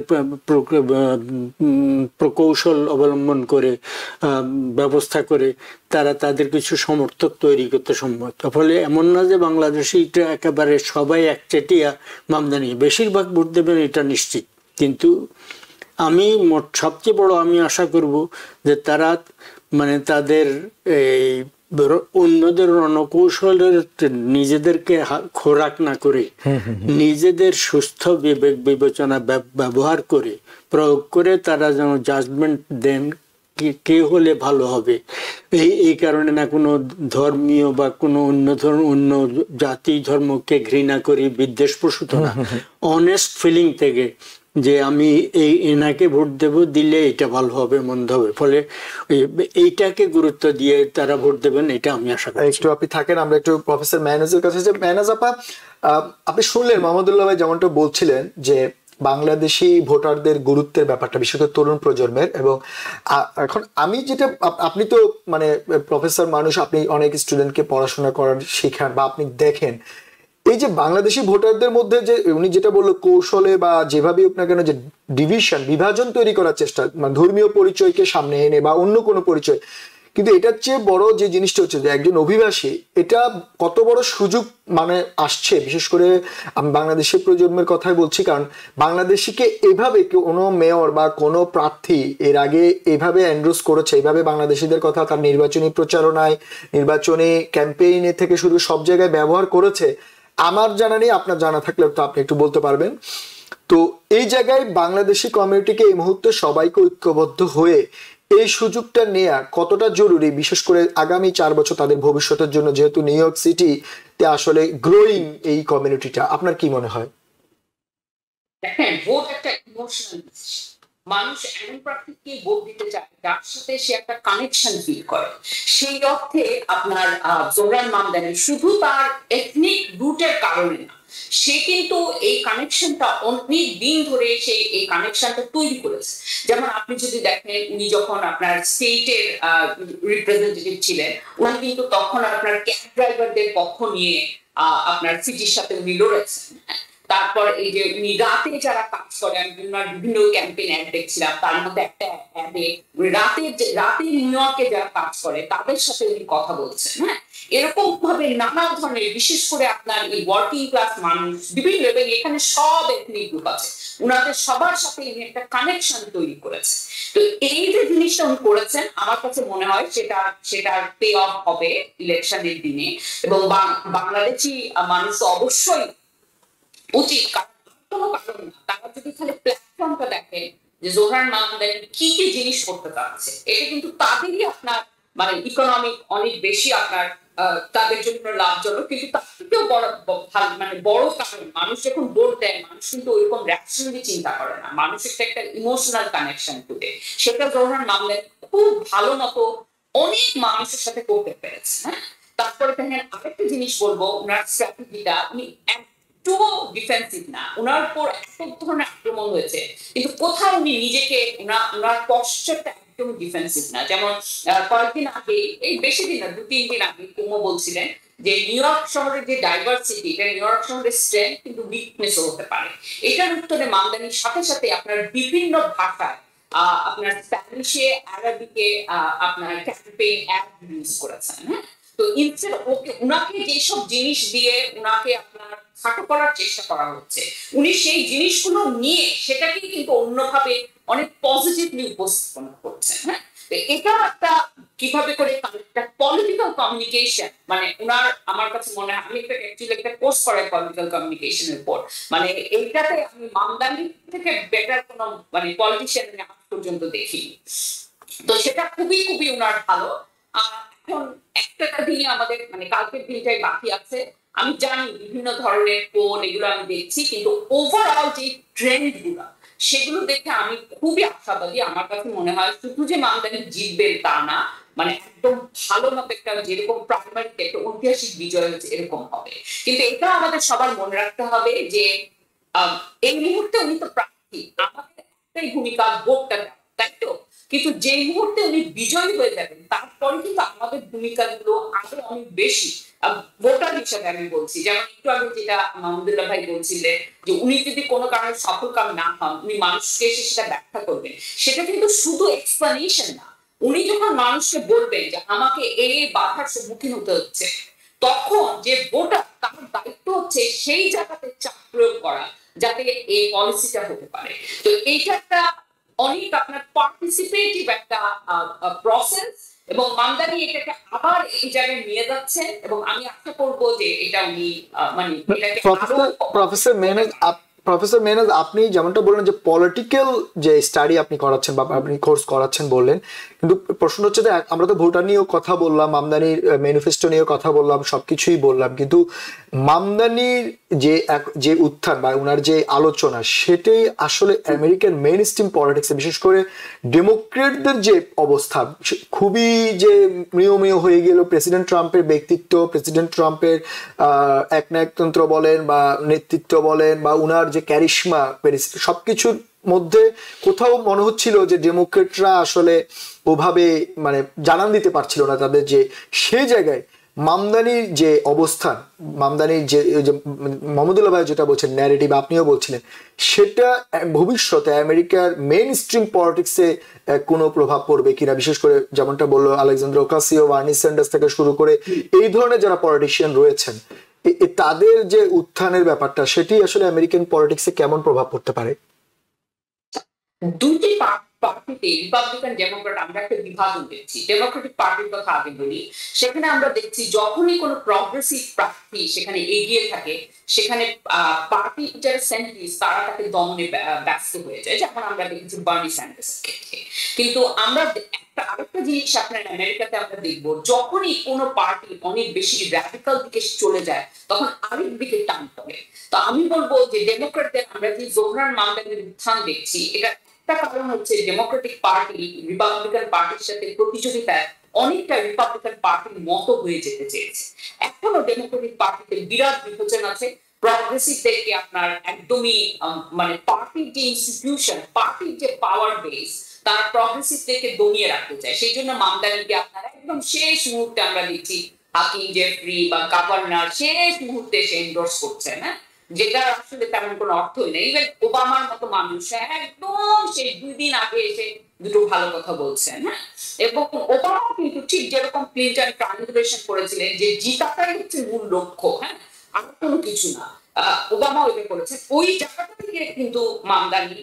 প্রকৌশল অবলম্বন করে, ব্যবস্থা করে তারা তাদের কিছু সমর্থক তৈরি করতে সম্মত। ফলে এমন না যে বাংলাদেশিটা একেবারে সবাই একচেটিয়া মামদানি বেশিরভাগ ভোট দেবেন, এটা নিশ্চিত। কিন্তু আমি সবচেয়ে বড় আমি আশা করব যে তারা মানে তাদের এই অন্যদের রণকৌশলের নিজেদেরকে খোরাক না করে নিজেদের সুস্থ বিবেক বিবেচনা ব্যবহার করে প্রয়োগ করে তারা যেন জাজমেন্ট দেন কে হলে ভালো হবে। এই কারণে না কোনো ধর্মীয় বা কোনো অন্য জাতি ধর্মকে ঘৃণা করি বিদ্বেষ প্রসূত না, অনেস্ট ফিলিং থেকে যে আমি এনাকে ভোট দেব, দিলে এটা ভালো হবে মন্দ হবে, ফলে এইটাকে গুরুত্ব দিয়ে তারা ভোট দেবেন, এটা আমি আশা করি। একটু আপনি থাকেন, আমরা একটু প্রফেসর মেহনাজের কাছে। যে মেহনাজ আপা, আপনি শুনলেন মাহমুদুল্লাহ ভাই যেমনটা বলছিলেন যে বাংলাদেশি ভোটারদের গুরুত্বের ব্যাপারটা বিশেষ করে তরুণ প্রজন্মের। এবং এখন আমি যেটা, আপনি তো মানে প্রফেসর মানুষ, আপনি অনেক স্টুডেন্টকে পড়াশোনা করার শেখান বা আপনি দেখেন এই যে বাংলাদেশি ভোটারদের মধ্যে যে উনি যেটা বললো কৌশলে বা যেভাবে হোক না কেন যে ডিভিশন বিভাজন তৈরি করার চেষ্টা, মানে ধর্মীয় পরিচয়কে সামনে এনে বা অন্য কোনো পরিচয়, কিন্তু এটার চেয়ে বড় যে জিনিসটা হচ্ছে যে একজন অভিবাসী এটা কত বড় সুযোগ মানে আসছে, বিশেষ করে আমি বাংলাদেশের প্রজন্মের কথাই বলছি, কারণ বাংলাদেশিকে এভাবে কোনো মেয়র বা কোনো প্রার্থী এর আগে এভাবে এন্ডোর্স করেছে, এইভাবে বাংলাদেশিদের কথা তার নির্বাচনী প্রচারণায়, নির্বাচনী ক্যাম্পেইনে থেকে শুরু সব জায়গায় ব্যবহার করেছে আমার জানা নেই, আপনার জানা থাকলে তো আপনি একটু বলতে পারবেন। তো এই জায়গায় বাংলাদেশি কমিউনিটিকে এই মুহূর্তে সবাইকে ঐক্যবদ্ধ হয়ে এই সুযোগটা নেওয়া কতটা জরুরি, বিশেষ করে আগামী 4 বছর তাদের ভবিষ্যতের জন্য, যেহেতু নিউ ইয়র্ক সিটিতে আসলে গ্রোয়িং এই কমিউনিটিটা, আপনার কি মনে হয়? দেখেন, ভোট একটা ইমোশনাল, মানুষ এমন প্রার্থীকে ভোট দিতে চায় যার সাথে সে একটা কানেকশন ফিল করে। সেই অর্থে আপনার জোহরান মামদানি শুধু তার এথনিক রুটের কারণে না, সে কিন্তু এই কানেকশনটা অনেক দিন ধরে সে এই কানেকশনটা তৈরি করেছে। যেমন আপনি যদি দেখেন, উনি যখন আপনার স্টেটের রিপ্রেজেন্টেটিভ ছিলেন, উনি কিন্তু তখন আপনার ক্যাব ড্রাইভারদের পক্ষ নিয়ে আপনার সিটির সাথে উনি লড়েছেন। তারপর এই যে উনি রাতে যারা কাজ করে, আমি বিভিন্ন ক্যাম্পেইন অ্যাড দেখছিলাম, তার মধ্যে একটা অ্যাডে রাতে নিউ ইয়র্কে যারা কাজ করে তাদের সাথে উনি কথা বলছেন। হ্যাঁ, এরকম ভাবে নানা ধরনের, বিশেষ করে আপনার এই ওয়ার্কিং ক্লাস মানুষ বিভিন্ন, এবং এখানে সব এথনিক গ্রুপ আছে, উনাদের সবার সাথে উনি একটা কানেকশন তৈরি করেছে। তো এই যে জিনিসটা উনি করেছেন, আমার কাছে মনে হয় সেটার পে অফ হবে ইলেকশনের দিনে। এবং বাংলাদেশি মানুষ অবশ্যই উচিত, কোনো কারণ না, তারা যদি খালি প্ল্যাটফর্মটা দেখে যে জোহরান মামদানি কি কি জিনিস করতে চাচ্ছে, এটা কিন্তু তাদেরই আপনার মানে ইকোনমিক অনেক বেশি আপনার তাদের জন্য লাভজনক। কিন্তু তার থেকেও মানে বড় কারণ, মানুষ যখন ভোট দেয় মানুষ কিন্তু ওইরকম র্যাশনালি চিন্তা করে না, মানুষের একটা ইমোশনাল কানেকশন টুডে, সেটা জোহরান মামদানি খুব ভালো মতো অনেক মানুষের সাথে করতে পেরেছে। হ্যাঁ, তারপরে দেখেন আরেকটা জিনিস বলবো, ওনার স্ট্র্যাটেজিটা, উনি একটু ডিফেন্সিভ না, ওনার উপর এক ধরনের আক্রমণ হয়েছে কিন্তু কোথাও উনি নিজেকে, ওনার পশ্চাৎটা একদম ডিফেন্সিভ না। যেমন কয়েকদিন আগে, এই বেশি দিন না, 2-3 দিন আগে কুমো বলছিলেন যে নিউ ইয়র্ক শহরের যে ডাইভার্সিটি, এটা নিউ ইয়র্ক শহরের স্ট্রেংথ কিন্তু উইকনেসও হতে পারে। এটার উত্তরে মামদানির সাথে সাথে আপনার বিভিন্ন ভাষায়, আপনার স্প্যানিশে, আরবিকে আপনার ক্যাম্পেইন অ্যাড ইউজ করেছেন। হ্যাঁ, তো ইনস্টেড উনাকে যেসব জিনিস দিয়ে উনাকে আপনার খাটো করার চেষ্টা করা হচ্ছে, উনি সেই জিনিসগুলো নিয়ে সেটাকে কিন্তু অন্যভাবে অনেক পজিটিভলি উপস্থাপন করছেন। হ্যাঁ, এটা একটা কিভাবে করে একটা পলিটিক্যাল কমিউনিকেশন, মানে উনার, আমার কাছে মনে হয়, আমি একটা পোস্ট করাই পলিটিক্যাল কমিউনিকেশনের উপর, মানে এইটাতে আমি মামদানি থেকে বেটার কোনো মানে পলিটিশিয়ান আজ পর্যন্ত দেখিনি। তো সেটা খুবই খুবই উনার ভালো। এখন একটা দিনে আমাদের মানে কালকের দিনটাই বাকি আছে, আমি জানি বিভিন্ন ধরনের পোল এগুলো আমি দেখছি, কিন্তু ওভারঅল যে ট্রেন্ড গুলো সেগুলো দেখে আমি খুবই আশাবাদী। আমার কাছে মনে হয় শুধু যে মামদানি জিতবেন তা না, মানে একদম ভালো মতো একটা, যেরকম প্রাইমারিতে একটা ঐতিহাসিক বিজয় হচ্ছে এরকম হবে। কিন্তু এটা আমাদের সবার মনে রাখতে হবে যে এই মুহূর্তে উনি তো প্রার্থী, আমাদের একটাই ভূমিকা ভোটটা দেওয়া, তাই তো? কিন্তু যে মুহূর্তে উনি বিজয়ী হয়ে যাবেন তারপরে কিন্তু আমাদের ভূমিকাগুলো আরো অনেক বেশি ভোটার হিসাবে আমি বলছি। যেমন একটু আগে যেটা মাহমুদুল্লাহ ভাই বলছিলেন যে উনি যদি কোনো কারণে সফল কাম না হন, উনি মানুষকে এসে সেটা ব্যাখ্যা করবেন, সেটা কিন্তু শুধু এক্সপ্লানেশন না, উনি যখন মানুষকে বলবেন যে আমাকে এই বাধার সম্মুখীন হতে হচ্ছে, তখন যে ভোটার, তার দায়িত্ব হচ্ছে সেই জায়গাতে চাপ প্রয়োগ করা যাতে এই পলিসিটা হতে পারে। তো এইটা একটা অনেক আপনার পার্টিসিপেটিভ একটা প্রসেস, এবং মামদানি এটাকে আবার এই জায়গায় নিয়ে যাচ্ছেন, এবং আমি আশা করবো যে এটা উনি মানে এটাকে প্রফেসর মেহনাজ, আপনি যেমনটা বললেন যে পলিটিক্যাল যে স্টাডি আপনি করাচ্ছেন বা আপনি কোর্স করাচ্ছেন বললেন, কিন্তু প্রশ্ন হচ্ছে যে আমরা তো ভোটার নিয়েও কথা বললাম, মামদানির ম্যানিফেস্টো নিয়েও কথা বললাম, সবকিছুই বললাম, কিন্তু মামদানির যে উত্থান বা ওনার যে আলোচনা সেটাই আসলে আমেরিকান মেইন স্ট্রিম পলিটিক্সে, বিশেষ করে ডেমোক্রেটদের যে অবস্থা খুবই যে মৃয় হয়ে গেল। প্রেসিডেন্ট ট্রাম্পের ব্যক্তিত্ব, প্রেসিডেন্ট ট্রাম্পের একনায়কতন্ত্র বলেন বা নেতৃত্ব বলেন বা উনার যে ক্যারিশমা, সবকিছুর মধ্যে কোথাও মনে হচ্ছিল যে ডেমোক্রেটরা আসলে ওভাবে মানে জানান দিতে পারছিল না তাদের, যে সেই জায়গায় মামদানির যে অবস্থান, মামদানির যে মোহাম্মদুল্লাহ ভাই যেটা বলছেন ন্যারেটিভ, আপনিও বলছিলেন, সেটা ভবিষ্যতে আমেরিকার মেইন স্ট্রিম পলিটিক্সে কোনো প্রভাব পড়বে কিনা, বিশেষ করে যেমনটা বললো আলেকজান্দ্রা ওকাসিও, বার্নি স্যান্ডার্স থেকে শুরু করে এই ধরনের যারা পলিটিশিয়ান রয়েছেন, তাদের যে উত্থানের ব্যাপারটা সেটি আসলে আমেরিকান পলিটিক্সে কেমন প্রভাব পড়তে পারে? দুটি পার্টিতে রিপাবলিকান ডেমোক্রেট আমরা একটা বিভাজন দেখছি। ডেমোক্রেটিক পার্টির কথা আগে বলি, সেখানে আমরা দেখছি যখনই কোনো প্রগ্রেসিভ প্রার্থী সেখানে এগিয়ে থাকে, সেখানে পার্টি যারা সেন্ট্রিস্ট তারা তাকে দমনে ব্যস্ত হয়ে যায়, যেমন আমরা দেখেছি বার্নি স্যান্ডার্সের ক্ষেত্রে। কিন্তু আমরা আরেকটা জিনিস আপনার আমেরিকাতে আমরা দেখবো, যখনই কোনো পার্টি অনেক বেশি র্যাডিক্যাল দিকে চলে যায় তখন আরেক দিকে টান পড়ে। তো আমি বলবো যে ডেমোক্রেটদের আমরা যে জোহরান মামদানির উত্থান দেখছি, এটা একটা কারণ হচ্ছে ডেমোক্রেটিক পার্টি রিপাবলিকান পার্টির সাথে প্রতিযোগিতায় অনেকটা রিপাবলিকান পার্টির মতো হয়ে যেতে চেয়েছে। এখনো ডেমোক্রেটিক পার্টিতে বিরাট বিভাজন আছে। প্রগ্রেসিভদেরকে আপনার একদমই মানে পার্টির যে ইনস্টিটিউশন, পার্টির যে পাওয়ার বেস, তারা প্রগ্রেসিভদেরকে দমিয়ে রাখতে চায়। সেই জন্য মামদানিকে আপনারা একদম শেষ মুহূর্তে আমরা দেখছি হাকিম জেফরি বা গভর্নর শেষ মুহূর্তে সে এন্ডোর্স করছেন, হ্যাঁ, যেটা আসলে তেমন কোনো অর্থই নেই। ইভেন ওবামার মতো মানুষ একদম সেই 2 দিন আগে এসে দুটো ভালো কথা বলছেন, হ্যাঁ। এবং ওবামা কিন্তু ঠিক যেরকম ক্লিনটন ট্রানজিশন করেছিলেন যে জিতাটাই হচ্ছে মূল লক্ষ্য, হ্যাঁ, আর কোনো কিছু না, ওবামা ওইটা করেছে, ওই জায়গাটা থেকে কিন্তু মামদানি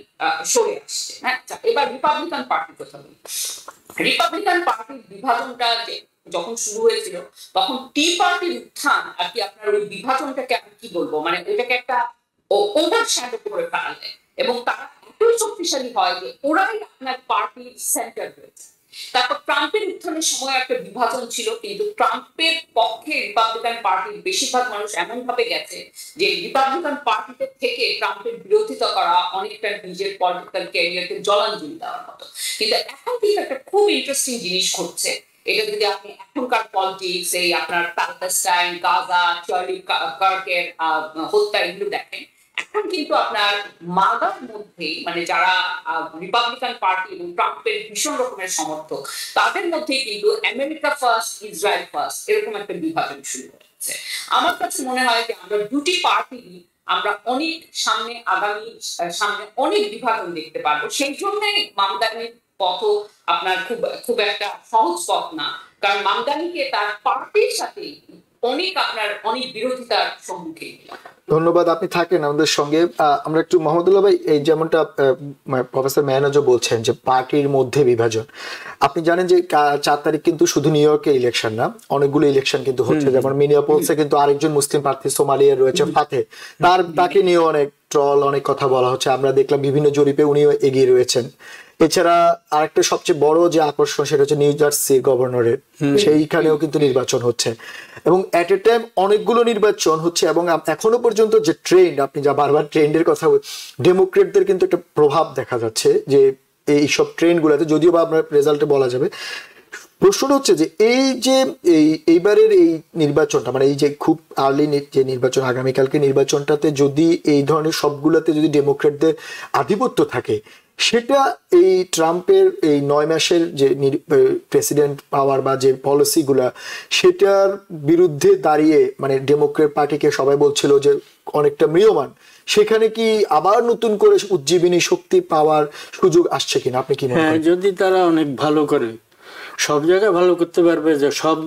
সরে আসছে, হ্যাঁ। এবার রিপাবলিকান পার্টির কথা বলি। রিপাবলিকান পার্টির বিভাজনটা যখন শুরু হয়েছিল তখন টি পার্টির উত্থান আর কি আপনার ওই বিভাজনটাকে আমি কি বলবো, মানে ওইটাকে একটা ওভারশ্যাডো করে ফেলে, এবং তারা এতই শক্তিশালী হয় যে ওরাই আপনার পার্টির সেন্টার হয়েছে। তারপর ট্রাম্পের উত্থানের সময় একটা বিভাজন ছিল, কিন্তু ট্রাম্পের পক্ষে রিপাবলিকান পার্টির বেশিরভাগ মানুষ এমন ভাবে গেছে যে রিপাবলিকান পার্টিতে থেকে ট্রাম্পের বিরোধিতা করা অনেকটা নিজের পলিটিক্যাল ক্যারিয়ারকে জলাঞ্জলি দেওয়ার মতো। কিন্তু এখন কিন্তু একটা খুব ইন্টারেস্টিং জিনিস ঘটছে। এটা যদি আপনি এখনকার পলিটিক্স, এই আপনার প্যালেস্টাইন, গাজা, চার্লি কার্কের হত্যা, এগুলো দেখেন, এখন কিন্তু আপনার মাগার মধ্যে মানে যারা রিপাবলিকান পার্টি এবং ট্রাম্পের ভীষণ রকমের সমর্থক, তাদের মধ্যে কিন্তু আমেরিকা ফার্স্ট, ইসরায়েল ফার্স্ট এরকম একটা বিভাজন শুরু হচ্ছে। আমার কাছে মনে হয় যে আমরা দুটি পার্টি আমরা অনেক আগামী সামনে অনেক বিভাজন দেখতে পারবো। সেই জন্যই মামদানির পথ আপনার খুব একটা সহজ পথ না, কারণ মামদানিকে তার পার্টির সাথে অনেক বিরোধিতার সম্মুখীন। ধন্যবাদ, আপনি থাকেন আমাদের সঙ্গে। আমরা একটু মোহাম্মদুল্লাহ ভাই, এই যেমনটা প্রফেসর মেহনাজও বলছেন যে পার্টির মধ্যে বিভাজন, আপনি জানেন যে 4 তারিখ কিন্তু শুধু নিউ ইয়র্কে ইলেকশন না, অনেকগুলো ইলেকশন কিন্তু হচ্ছে। যেমন মিনিয়াপোলিসে কিন্তু আরেকজন মুসলিম প্রার্থী সোমালিয়ার রয়েছে ফাতে, তাকে নিয়ে অনেক ট্রল, অনেক কথা বলা হচ্ছে। আমরা দেখলাম বিভিন্ন জরিপে উনিও এগিয়ে রয়েছেন। এছাড়া আরেকটা সবচেয়ে বড় যে আকর্ষণ সেটা হচ্ছে নিউ জার্সি গভর্নরের, সেইখানেও কিন্তু নির্বাচন হচ্ছে, এবং এট এ টাইম অনেকগুলো নির্বাচন হচ্ছে। এবং এখনো পর্যন্ত যে ট্রেন্ড, আপনি যা বারবার ট্রেন্ডের কথা, ডেমোক্রেটদের কিন্তু একটা প্রভাব দেখা যাচ্ছে যে এইসব ট্রেন্ড গুলাতে, যদিও বা আপনার রেজাল্টে বলা যাবে। প্রশ্ন হচ্ছে যে এই যে এইবারের এই নির্বাচনটা, মানে এই যে খুব আর্লি যে নির্বাচন, আগামীকালকে নির্বাচনটাতে যদি এই ধরনের সবগুলোতে যদি ডেমোক্রেটদের আধিপত্য থাকে, সেটা এই ট্রাম্পের এই 9 মাসের যে প্রেসিডেন্ট পাওয়ার বা যে পলিসিগুলা, সেটার বিরুদ্ধে দাঁড়িয়ে মানে ডেমোক্রেট পার্টিকে সবাই বলছিল যে অনেকটা ম্রিয়মান, সেখানে কি আবার নতুন করে উজ্জীবিনী শক্তি পাওয়ার সুযোগ আসছে কিনা, আপনি কি মনে করেন? যদি তারা অনেক ভালো করে সব জায়গায় ভালো করতে পারবে যে সব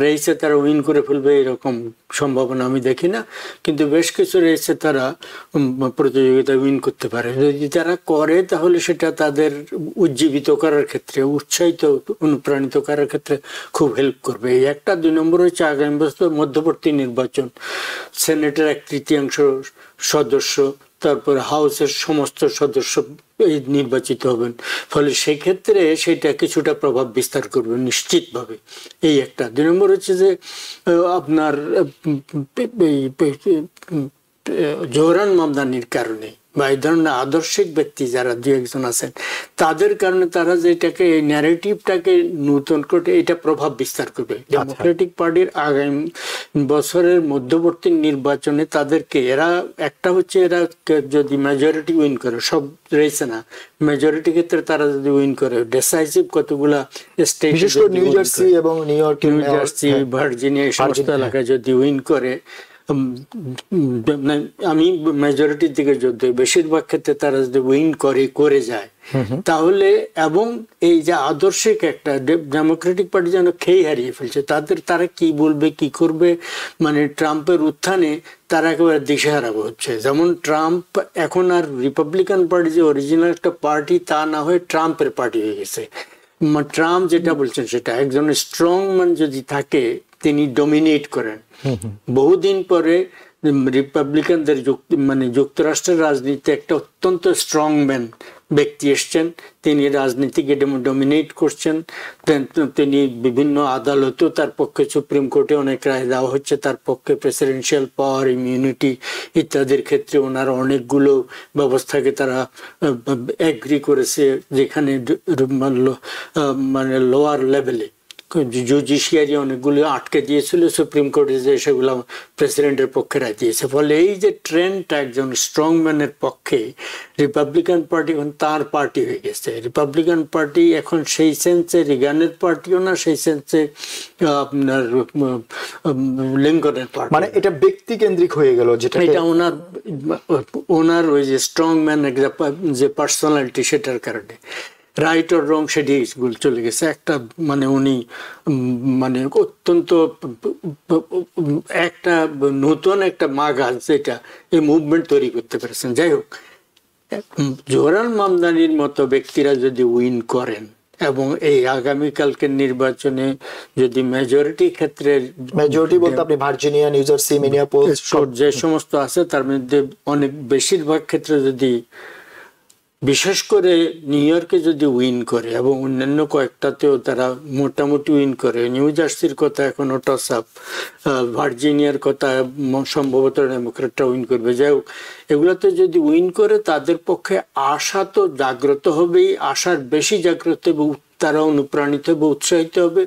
রেসে তারা উইন করে ফেলবে এরকম সম্ভাবনা আমি দেখি না, কিন্তু বেশ কিছু রেসে তারা প্রতিযোগিতা উইন করতে পারে। যদি তারা করে তাহলে সেটা তাদের উজ্জীবিত করার ক্ষেত্রে, উৎসাহিত অনুপ্রাণিত করার ক্ষেত্রে খুব হেল্প করবে। এই একটা। 2 নম্বর হচ্ছে আগামী বছর মধ্যবর্তী নির্বাচন, সেনেটের 1/3 সদস্য, তারপর হাউসের সমস্ত সদস্য নির্বাচিত হবেন, ফলে সেক্ষেত্রে সেটা কিছুটা প্রভাব বিস্তার করবে নিশ্চিতভাবে। এই একটা। 2 নম্বর হচ্ছে যে আপনার জোহরান মামদানির কারণে বা এই ধরনের আদর্শিক ব্যক্তি যারা 2-1 আছেন তাদের কারণে তারা যেটাকে এই ন্যারেটিভটাকে নতুন করে এটা প্রভাব বিস্তার করবে। ডেমোক্রেটিক পার্টির আগামী বছরের মধ্যবর্তী নির্বাচনে তাদেরকে এরা একটা হচ্ছে এরা যদি মেজরিটি উইন করে, সব রেসে না, মেজরিটি ক্ষেত্রে তারা যদি উইন করে, ডিসাইসিভ কতগুলা স্টেট, নিউ জার্সি এবং new York, new jersey, Virginia এই সমস্ত এলাকায় যদি উইন করে, আমি মেজরিটির দিকে যদি বেশিরভাগ ক্ষেত্রে তারা যদি উইন করে যায় তাহলে, এবং এই যে আদর্শিক একটা ডেমোক্রেটিক পার্টি যেন খেয়ে হারিয়ে ফেলছে তারা কি বলবে কি করবে, মানে ট্রাম্পের উত্থানে তারা একেবারে দিশেহারা হচ্ছে। যেমন ট্রাম্প এখন আর রিপাবলিকান পার্টি যে অরিজিনাল একটা পার্টি তা না হয়ে ট্রাম্পের পার্টি হয়ে গেছে। ট্রাম্প যেটা বলছেন সেটা, একজন স্ট্রং ম্যান যদি থাকে তিনি ডমিনেট করেন। বহুদিন পরে রিপাবলিকানদের যুক্তরাষ্ট্রের রাজনীতিতে একটা অত্যন্ত স্ট্রং ম্যান ব্যক্তি এসছেন, তিনি রাজনীতিকে ডমিনেট করছেন। তিনি বিভিন্ন আদালতেও তার পক্ষে, সুপ্রিম কোর্টে অনেক রায় দেওয়া হচ্ছে তার পক্ষে, প্রেসিডেন্সিয়াল পাওয়ার, ইমিউনিটি ইত্যাদির ক্ষেত্রে ওনার অনেকগুলো ব্যবস্থাকে তারা এগ্রি করেছে, যেখানে মানে লোয়ার লেভেলে জুডিশিয়ারি অনেকগুলো আটকে দিয়েছিল, সুপ্রিম কোর্টে যে সেগুলো প্রেসিডেন্টের পক্ষে রায় দিয়েছে। ফলে এই যে ট্রেন্ডটা একজন স্ট্রং ম্যানের পক্ষে, রিপাবলিকান পার্টি এখন তার পার্টি হয়ে গেছে। রিপাবলিকান পার্টি এখন সেই সেন্সে রিগানের পার্টিও না, সেই সেন্সে আপনার লিঙ্কনের পার্টি, মানে এটা ব্যক্তি কেন্দ্রিক হয়ে গেল, যেটা এটা ওনার ওই যে স্ট্রং ম্যান যে পার্সোনালিটি সেটার কারণে। রাইট অর রং সেটি চলে গেছে একটা, মানে উনি মানে অত্যন্ত একটা নতুন একটা মাগাজ যেটা এই মুভমেন্ট তৈরি করতে পেরেছেন। যাই হোক, জোহরান মামদানির মতো ব্যক্তিরা যদি উইন করেন এবং এই আগামীকালকে নির্বাচনে যদি মেজরিটি ক্ষেত্রে, মেজরিটি বলতে আপনি ভার্জিনিয়া, নিউ জার্সি, মিনিয়াপোলিস যে সমস্ত আছে তার মধ্যে অনেক বেশিরভাগ ক্ষেত্রে যদি, বিশেষ করে নিউ ইয়র্কে যদি উইন করে এবং অন্যান্য কয়েকটাতেও তারা মোটামুটি উইন করে, নিউ জার্সির কথা এখনো টস আপ, ভার্জিনিয়ার কথা সম্ভবত ডেমোক্রেটরা উইন করবে, যাই হোক এগুলোতে যদি উইন করে তাদের পক্ষে আশা তো জাগ্রত হবেই, আশার বেশি জাগ্রত হবে, তারা অনুপ্রাণিত হবে, উৎসাহিত হবে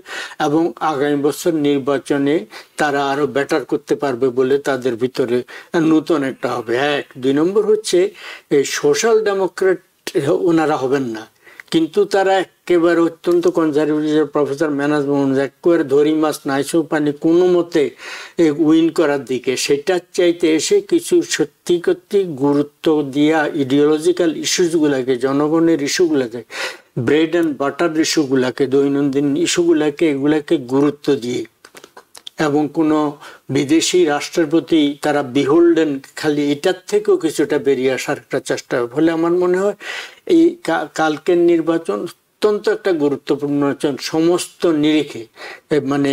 এবং আগামী বছর নির্বাচনে তারা আরো বেটার করতে পারবে বলে তাদের ভিতরে নতুন একটা হবে। 1 2 নম্বর হচ্ছে এই সোশ্যাল ডেমোক্রেট ওনারা হবেন না, কিন্তু তারা একেবারে অত্যন্ত কনজারভেটিভ, প্রফেসর ম্যানাজ মোহন একেবারে ধরি মাছ নাইসো পানি কোনো মতে উইন করার দিকে, সেটার চাইতে এসে কিছু সত্যি সত্যি গুরুত্ব দিয়া ইডিওলজিক্যাল ইস্যুসগুলাকে, জনগণের ইস্যুগুলাকে, ব্রেড অ্যান্ড বাটার ইস্যুগুলাকে, দৈনন্দিন ইস্যুগুলাকে, এগুলাকে গুরুত্ব দিয়ে এবং কোনো বিদেশি রাষ্ট্রের প্রতি তারা বিহোল্ডেন, খালি এটার থেকেও কিছুটা বেরিয়ে আসার একটা চেষ্টা। ফলে আমার মনে হয় এই কালকের নির্বাচন অত্যন্ত একটা গুরুত্বপূর্ণ সমস্ত নিরিখে, মানে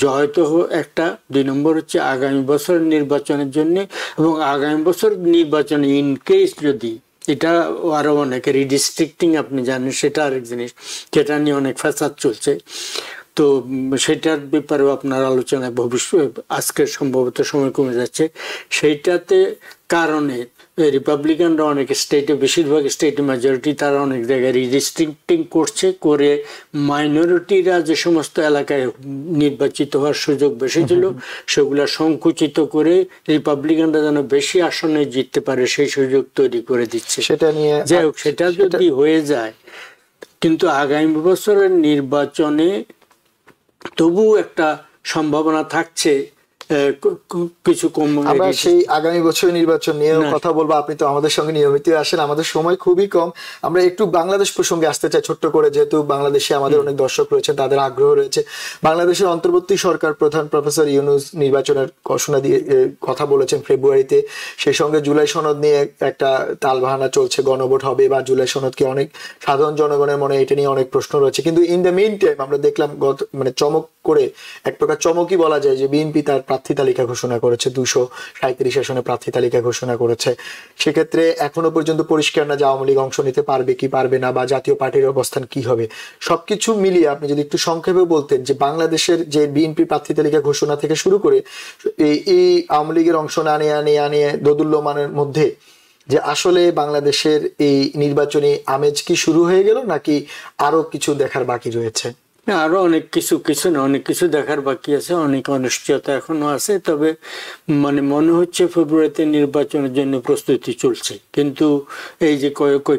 জয় তো একটা। 2 নম্বর হচ্ছে আগামী বছরের নির্বাচনের জন্য, এবং আগামী বছর নির্বাচনে ইনকেস যদি এটা আরো অনেক রিডিস্ট্রিক্টিং আপনি জানেন, সেটা আরেক জিনিস, যেটা নিয়ে অনেক ফ্যাসাদ চলছে, তো সেটার ব্যাপারেও আপনার আলোচনায় ভবিষ্যৎ আজকে সম্ভবত সময় কমে যাচ্ছে। সেইটাতে কারণে রিপাবলিকানরা অনেক স্টেটে, বেশিরভাগ স্টেটে মেজরিটি, তারা অনেক জায়গায় রিডিস্ট্রিক্টিং করছে, করে মাইনরিটিরা যে সমস্ত এলাকায় নির্বাচিত হওয়ার সুযোগ বেশি ছিল সেগুলা সংকুচিত করে রিপাবলিকানরা যেন বেশি আসনে জিততে পারে সেই সুযোগ তৈরি করে দিচ্ছে। সেটা নিয়ে যাই হোক, সেটা যদি হয়ে যায়, কিন্তু আগামী বছরের নির্বাচনে তবু একটা সম্ভাবনা থাকছে কিছু কম। আমরা সেই আগামী বছর নির্বাচন নিয়ে কথা বলবো, আপনি তো আমাদের সঙ্গে নিয়মিত আসেন, আমাদের সময় খুবই কম। আমরা একটু বাংলাদেশ প্রসঙ্গে আসতে চাই ছোট্ট করে, যেহেতু বাংলাদেশে আমাদের অনেক দর্শক রয়েছে, তাদের আগ্রহ রয়েছে। বাংলাদেশের অন্তর্বর্তী সরকার প্রধান প্রফেসর ইউনূস নির্বাচনের ঘোষণা দিয়ে কথা বলেছেন ফেব্রুয়ারিতে, সেই সঙ্গে জুলাই সনদ নিয়ে একটা তালবাহানা চলছে, গণভোট হবে বা জুলাই সনদ কি, অনেক সাধারণ জনগণের মনে এটা নিয়ে অনেক প্রশ্ন রয়েছে। কিন্তু ইন দ্য মিন টাইম আমরা দেখলাম মানে চমক করে, এক প্রকার চমকই বলা যায়, যে বিএনপি তার প্রার্থী তালিকা ঘোষণা করেছে, 237 আসনে প্রার্থী তালিকা ঘোষণা করেছে। সেক্ষেত্রে এখনো পর্যন্ত পরিষ্কার না যে আওয়ামী লীগ অংশ নিতে পারবে কি পারবে না, বা জাতীয় পার্টির অবস্থান কি হবে। সবকিছু মিলিয়ে আপনি যদি একটু সংক্ষেপে বলতেন যে বাংলাদেশের যে বিএনপি প্রার্থী তালিকা ঘোষণা থেকে শুরু করে এই আওয়ামী লীগের অংশ না নিয়ে দোদুল্যমানের মধ্যে, যে আসলে বাংলাদেশের এই নির্বাচনী আমেজ কি শুরু হয়ে গেল, নাকি আরো কিছু দেখার বাকি রয়েছে? আরো অনেক কিছু দেখার বাকি আছে, অনেক অনিশ্চয়তা এখনো আছে। তবে মানে মনে হচ্ছে ফেব্রুয়ারিতে নির্বাচনের জন্য প্রস্তুতি চলছে। কিন্তু এই যে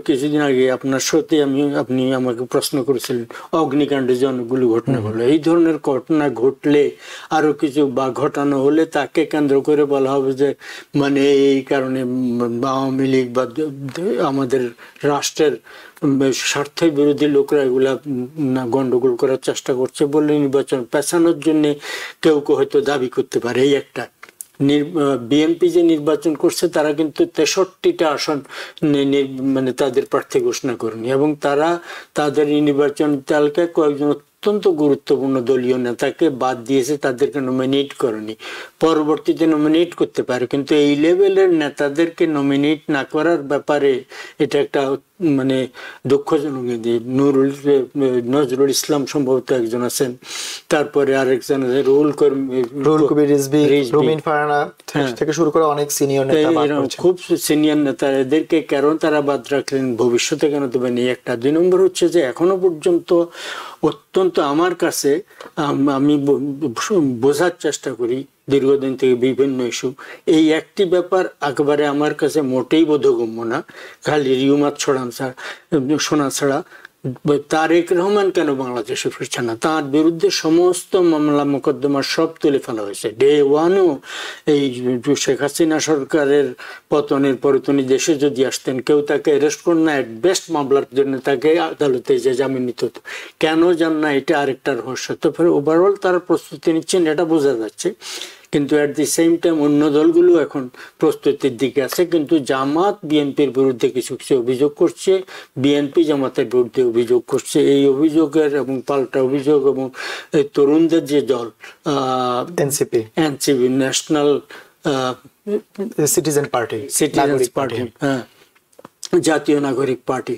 কিছুদিন আগে আপনার সাথে আপনি আমাকে প্রশ্ন করেছিলেন অগ্নিকাণ্ডের যে অনেকগুলো ঘটনা ঘটলো, এই ধরনের ঘটনা ঘটলে আরো কিছু বা ঘটানো হলে তাকে কেন্দ্র করে বলা হবে যে মানে এই কারণে আওয়ামী লীগ বা আমাদের রাষ্ট্রের স্বার্থের বিরোধী লোকরা এগুলা গন্ডগোল করার চেষ্টা করছে বলে নির্বাচন পেছানোর জন্য কেউ হয়তো দাবি করতে পারে। এই একটা বিএনপি যে নির্বাচন করছে তারা কিন্তু 63টা আসন মানে তাদের প্রার্থী ঘোষণা করেনি, এবং তারা তাদের নির্বাচন তালিকায় কয়েকজন অত্যন্ত গুরুত্বপূর্ণ দলীয় নেতাকে বাদ দিয়েছে, তাদেরকে নমিনেট করেনি। পরবর্তীতে নমিনেট করতে পারে, কিন্তু এই লেভেলের নেতাদেরকে নমিনেট না করার ব্যাপারে এটা একটা মানে দুঃখজনক। নজরুল ইসলাম সম্ভবত একজন আছেন, তারপরে আরেকজন আছে রুহুল কবির রিজভী, রুমিন ফারহানা থেকে শুরু করে অনেক সিনিয়র নেতা, খুব সিনিয়র নেতা। এদেরকে কারণ তারা বাদ রাখলেন, ভবিষ্যতে কেন দেবেন? এই একটা। 2 নম্বর হচ্ছে যে এখনো পর্যন্ত অত্যন্ত আমার কাছে আমি বোঝার চেষ্টা করি দীর্ঘদিন থেকে বিভিন্ন ইস্যু, এই একটি ব্যাপার একেবারে আমার কাছে মোটেই বোধগম্য না। খালি রিউমাত শোনা ছাড়া তারেক রহমান কেন বাংলাদেশে ফিরছে না? তার বিরুদ্ধে সমস্ত মামলা মোকদ্দমা সব তুলে ফেলা হয়েছে। ডে ওয়ানও এই শেখ হাসিনা সরকারের পতনের পরে তিনি দেশে যদি আসতেন, কেউ তাকে অ্যারেস্ট করেন না, বেস্ট মামলার জন্য তাকে আদালতে যে জামিন নিতে হতো। কেন যান না, এটা আরেকটা রহস্য। তো ফের ওভারঅল তারা প্রস্তুতি নিচ্ছেন, এটা বোঝা যাচ্ছে। কিন্তু অ্যাট দি সেম টাইম অন্য দলগুলো এখন প্রস্তুতির দিকে আছে। কিন্তু জামাত বিএনপির বিরুদ্ধে কিছু অভিযোগ করছে, বিএনপি জামাতের বিরুদ্ধে অভিযোগ করছে। এই অভিযোগের এবং পাল্টা অভিযোগ এবং তরুণদের যে দল এনসিপি ন্যাশনাল সিটিজেন পার্টি, হ্যাঁ, জাতীয় নাগরিক পার্টি,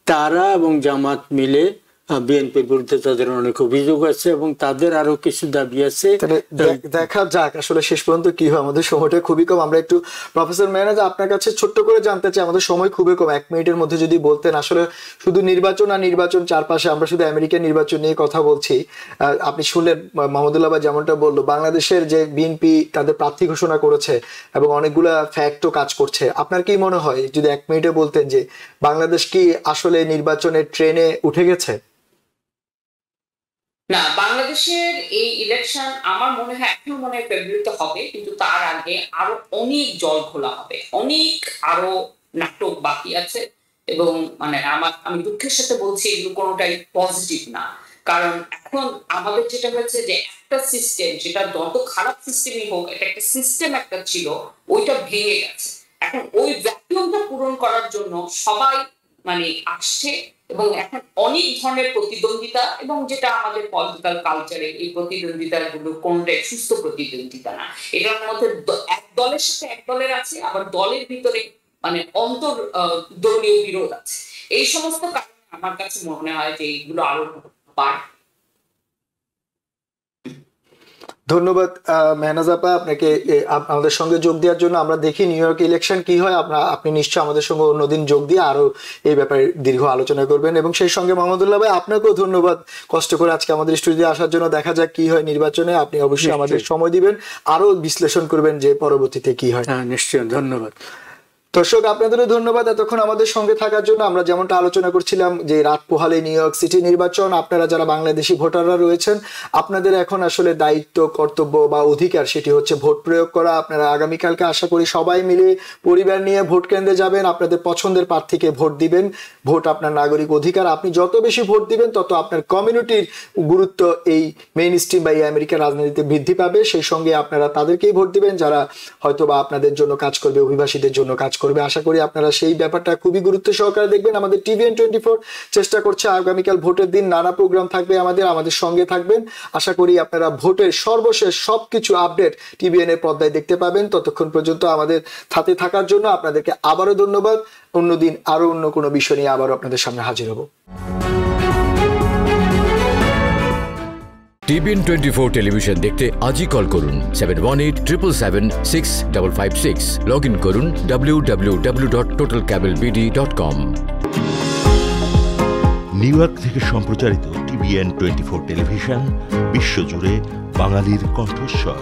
তারা এবং জামাত মিলে বিএনপির বিরুদ্ধে তাদের অনেক অভিযোগ আছে এবং তাদের আরো কিছু দাবি আছে। দেখা যাক আসলে শেষ পর্যন্ত কি হয়। আমাদের সময়টা খুবই কম। আমরা একটু প্রফেসর মেহনাজ আপনার কাছে ছোট্ট করে জানতে চাই, আমাদের সময় খুবই কম, 1 মিনিটের মধ্যে যদি বলতেন, আসলে শুধু নির্বাচন আর নির্বাচন চারপাশে আমরা শুধু আমেরিকান নির্বাচন নিয়ে কথা বলছি। আপনি শুনলেন মাহমুদুল্লাহ ভাই যেমনটা বললো, বাংলাদেশের যে বিএনপি তাদের প্রার্থী ঘোষণা করেছে এবং অনেকগুলা ফ্যাক্টও কাজ করছে। আপনার কি মনে হয়, যদি 1 মিনিটে বলতেন, যে বাংলাদেশ কি আসলে নির্বাচনের ট্রেনে উঠে গেছে? না, বাংলাদেশের এই ইলেকশন আমার মনে হয় এখনো মনে হয় ফেব্রুয়ারিতে হবে, কিন্তু তার আগে আরো অনেক জল খোলা হবে, অনেক আরো নাটক বাকি আছে। এবং মানে আমি দুঃখের সাথে বলছি এগুলো কোনোটাই পজিটিভ না। কারণ এখন আমাদের যেটা হয়েছে যে একটা সিস্টেম, যেটা যত খারাপ সিস্টেমই হোক, এটা একটা সিস্টেম একটা ছিল, ওইটা ভেঙে গেছে। এখন ওই ভ্যাকুয়ামটা পূরণ করার জন্য সবাই মানে আসছে, এবং এখন অনেক ধরনের প্রতিদ্বন্দ্বিতা, এবং যেটা আমাদের পলিটিক্যাল কালচারে এই প্রতিদ্বন্দ্বিতা গুলো কোনটাই সুস্থ প্রতিদ্বন্দ্বিতা না। এটার মধ্যে এক দলের সাথে এক দলের আছে, আবার দলের ভিতরে মানে অন্তর দলীয় বিরোধ আছে। এই সমস্ত কারণে আমার কাছে মনে হয় যে এইগুলো আরো বাড়বে। ধন্যবাদ মেহনাজ আপা আপনাকে আমাদের সঙ্গে যোগ দেওয়ার জন্য। আমরা দেখি নিউ ইয়র্ক ইলেকশন কি হয়, আপনি নিশ্চয়ই আমাদের সঙ্গে অন্যদিন যোগ দিয়ে আরো এই ব্যাপারে দীর্ঘ আলোচনা করবেন। এবং সেই সঙ্গে মাহমুদুল্লাহ ভাই আপনাকেও ধন্যবাদ কষ্ট করে আজকে আমাদের স্টুডিওতে আসার জন্য। দেখা যাক কি হয় নির্বাচনে, আপনি অবশ্যই আমাদের সময় দিবেন, আরো বিশ্লেষণ করবেন যে পরবর্তীতে কি হয়। নিশ্চয়ই, ধন্যবাদ। দর্শক আপনাদেরও ধন্যবাদ এতক্ষণ আমাদের সঙ্গে থাকার জন্য। আমরা যেমনটা আলোচনা করছিলাম যে রাত পোহালে নিউ ইয়র্ক সিটি নির্বাচন, আপনারা যারা বাংলাদেশি ভোটাররা রয়েছেন আপনাদের এখন আসলে দায়িত্ব, কর্তব্য বা অধিকার সেটি হচ্ছে ভোট প্রয়োগ করা। আপনারা আগামীকালকে আশা করি সবাই মিলে পরিবার নিয়ে ভোট কেন্দ্রে যাবেন, আপনাদের পছন্দের প্রার্থীকে ভোট দিবেন। ভোট আপনার নাগরিক অধিকার, আপনি যত বেশি ভোট দিবেন তত আপনার কমিউনিটির গুরুত্ব এই মেইন স্ট্রিম বা এই আমেরিকার রাজনীতিতে বৃদ্ধি পাবে। সেই সঙ্গে আপনারা তাদেরকেই ভোট দিবেন যারা হয়তো বা আপনাদের জন্য কাজ করবে, অভিবাসীদের জন্য কাজ করবে। আশা করি আপনারা সেই ব্যাপারটা খুবই গুরুত্ব সহকারে দেখবেন। আমাদের TVN24 চেষ্টা করছে আগামীকাল ভোটের দিন নানা প্রোগ্রাম থাকবে, আমাদের সঙ্গে থাকবেন। আশা করি আপনারা ভোটের সর্বশেষ সবকিছু আপডেট TVN এর পর্দায় দেখতে পাবেন। ততক্ষণ পর্যন্ত আমাদের সাথে থাকার জন্য আপনাদেরকে আবারও ধন্যবাদ। অন্যদিন আরো অন্য কোনো বিষয় নিয়ে আবারও আপনাদের সামনে হাজির হব। TVN24 টেলিভিশন দেখতে আজই কল করুন 7187776556। লগ ইন করুন www.totalcablebd.com। নিউ ইয়র্ক থেকে সম্প্রচারিত TVN24 টেলিভিশন বিশ্বজুড়ে বাঙালির কণ্ঠস্বর।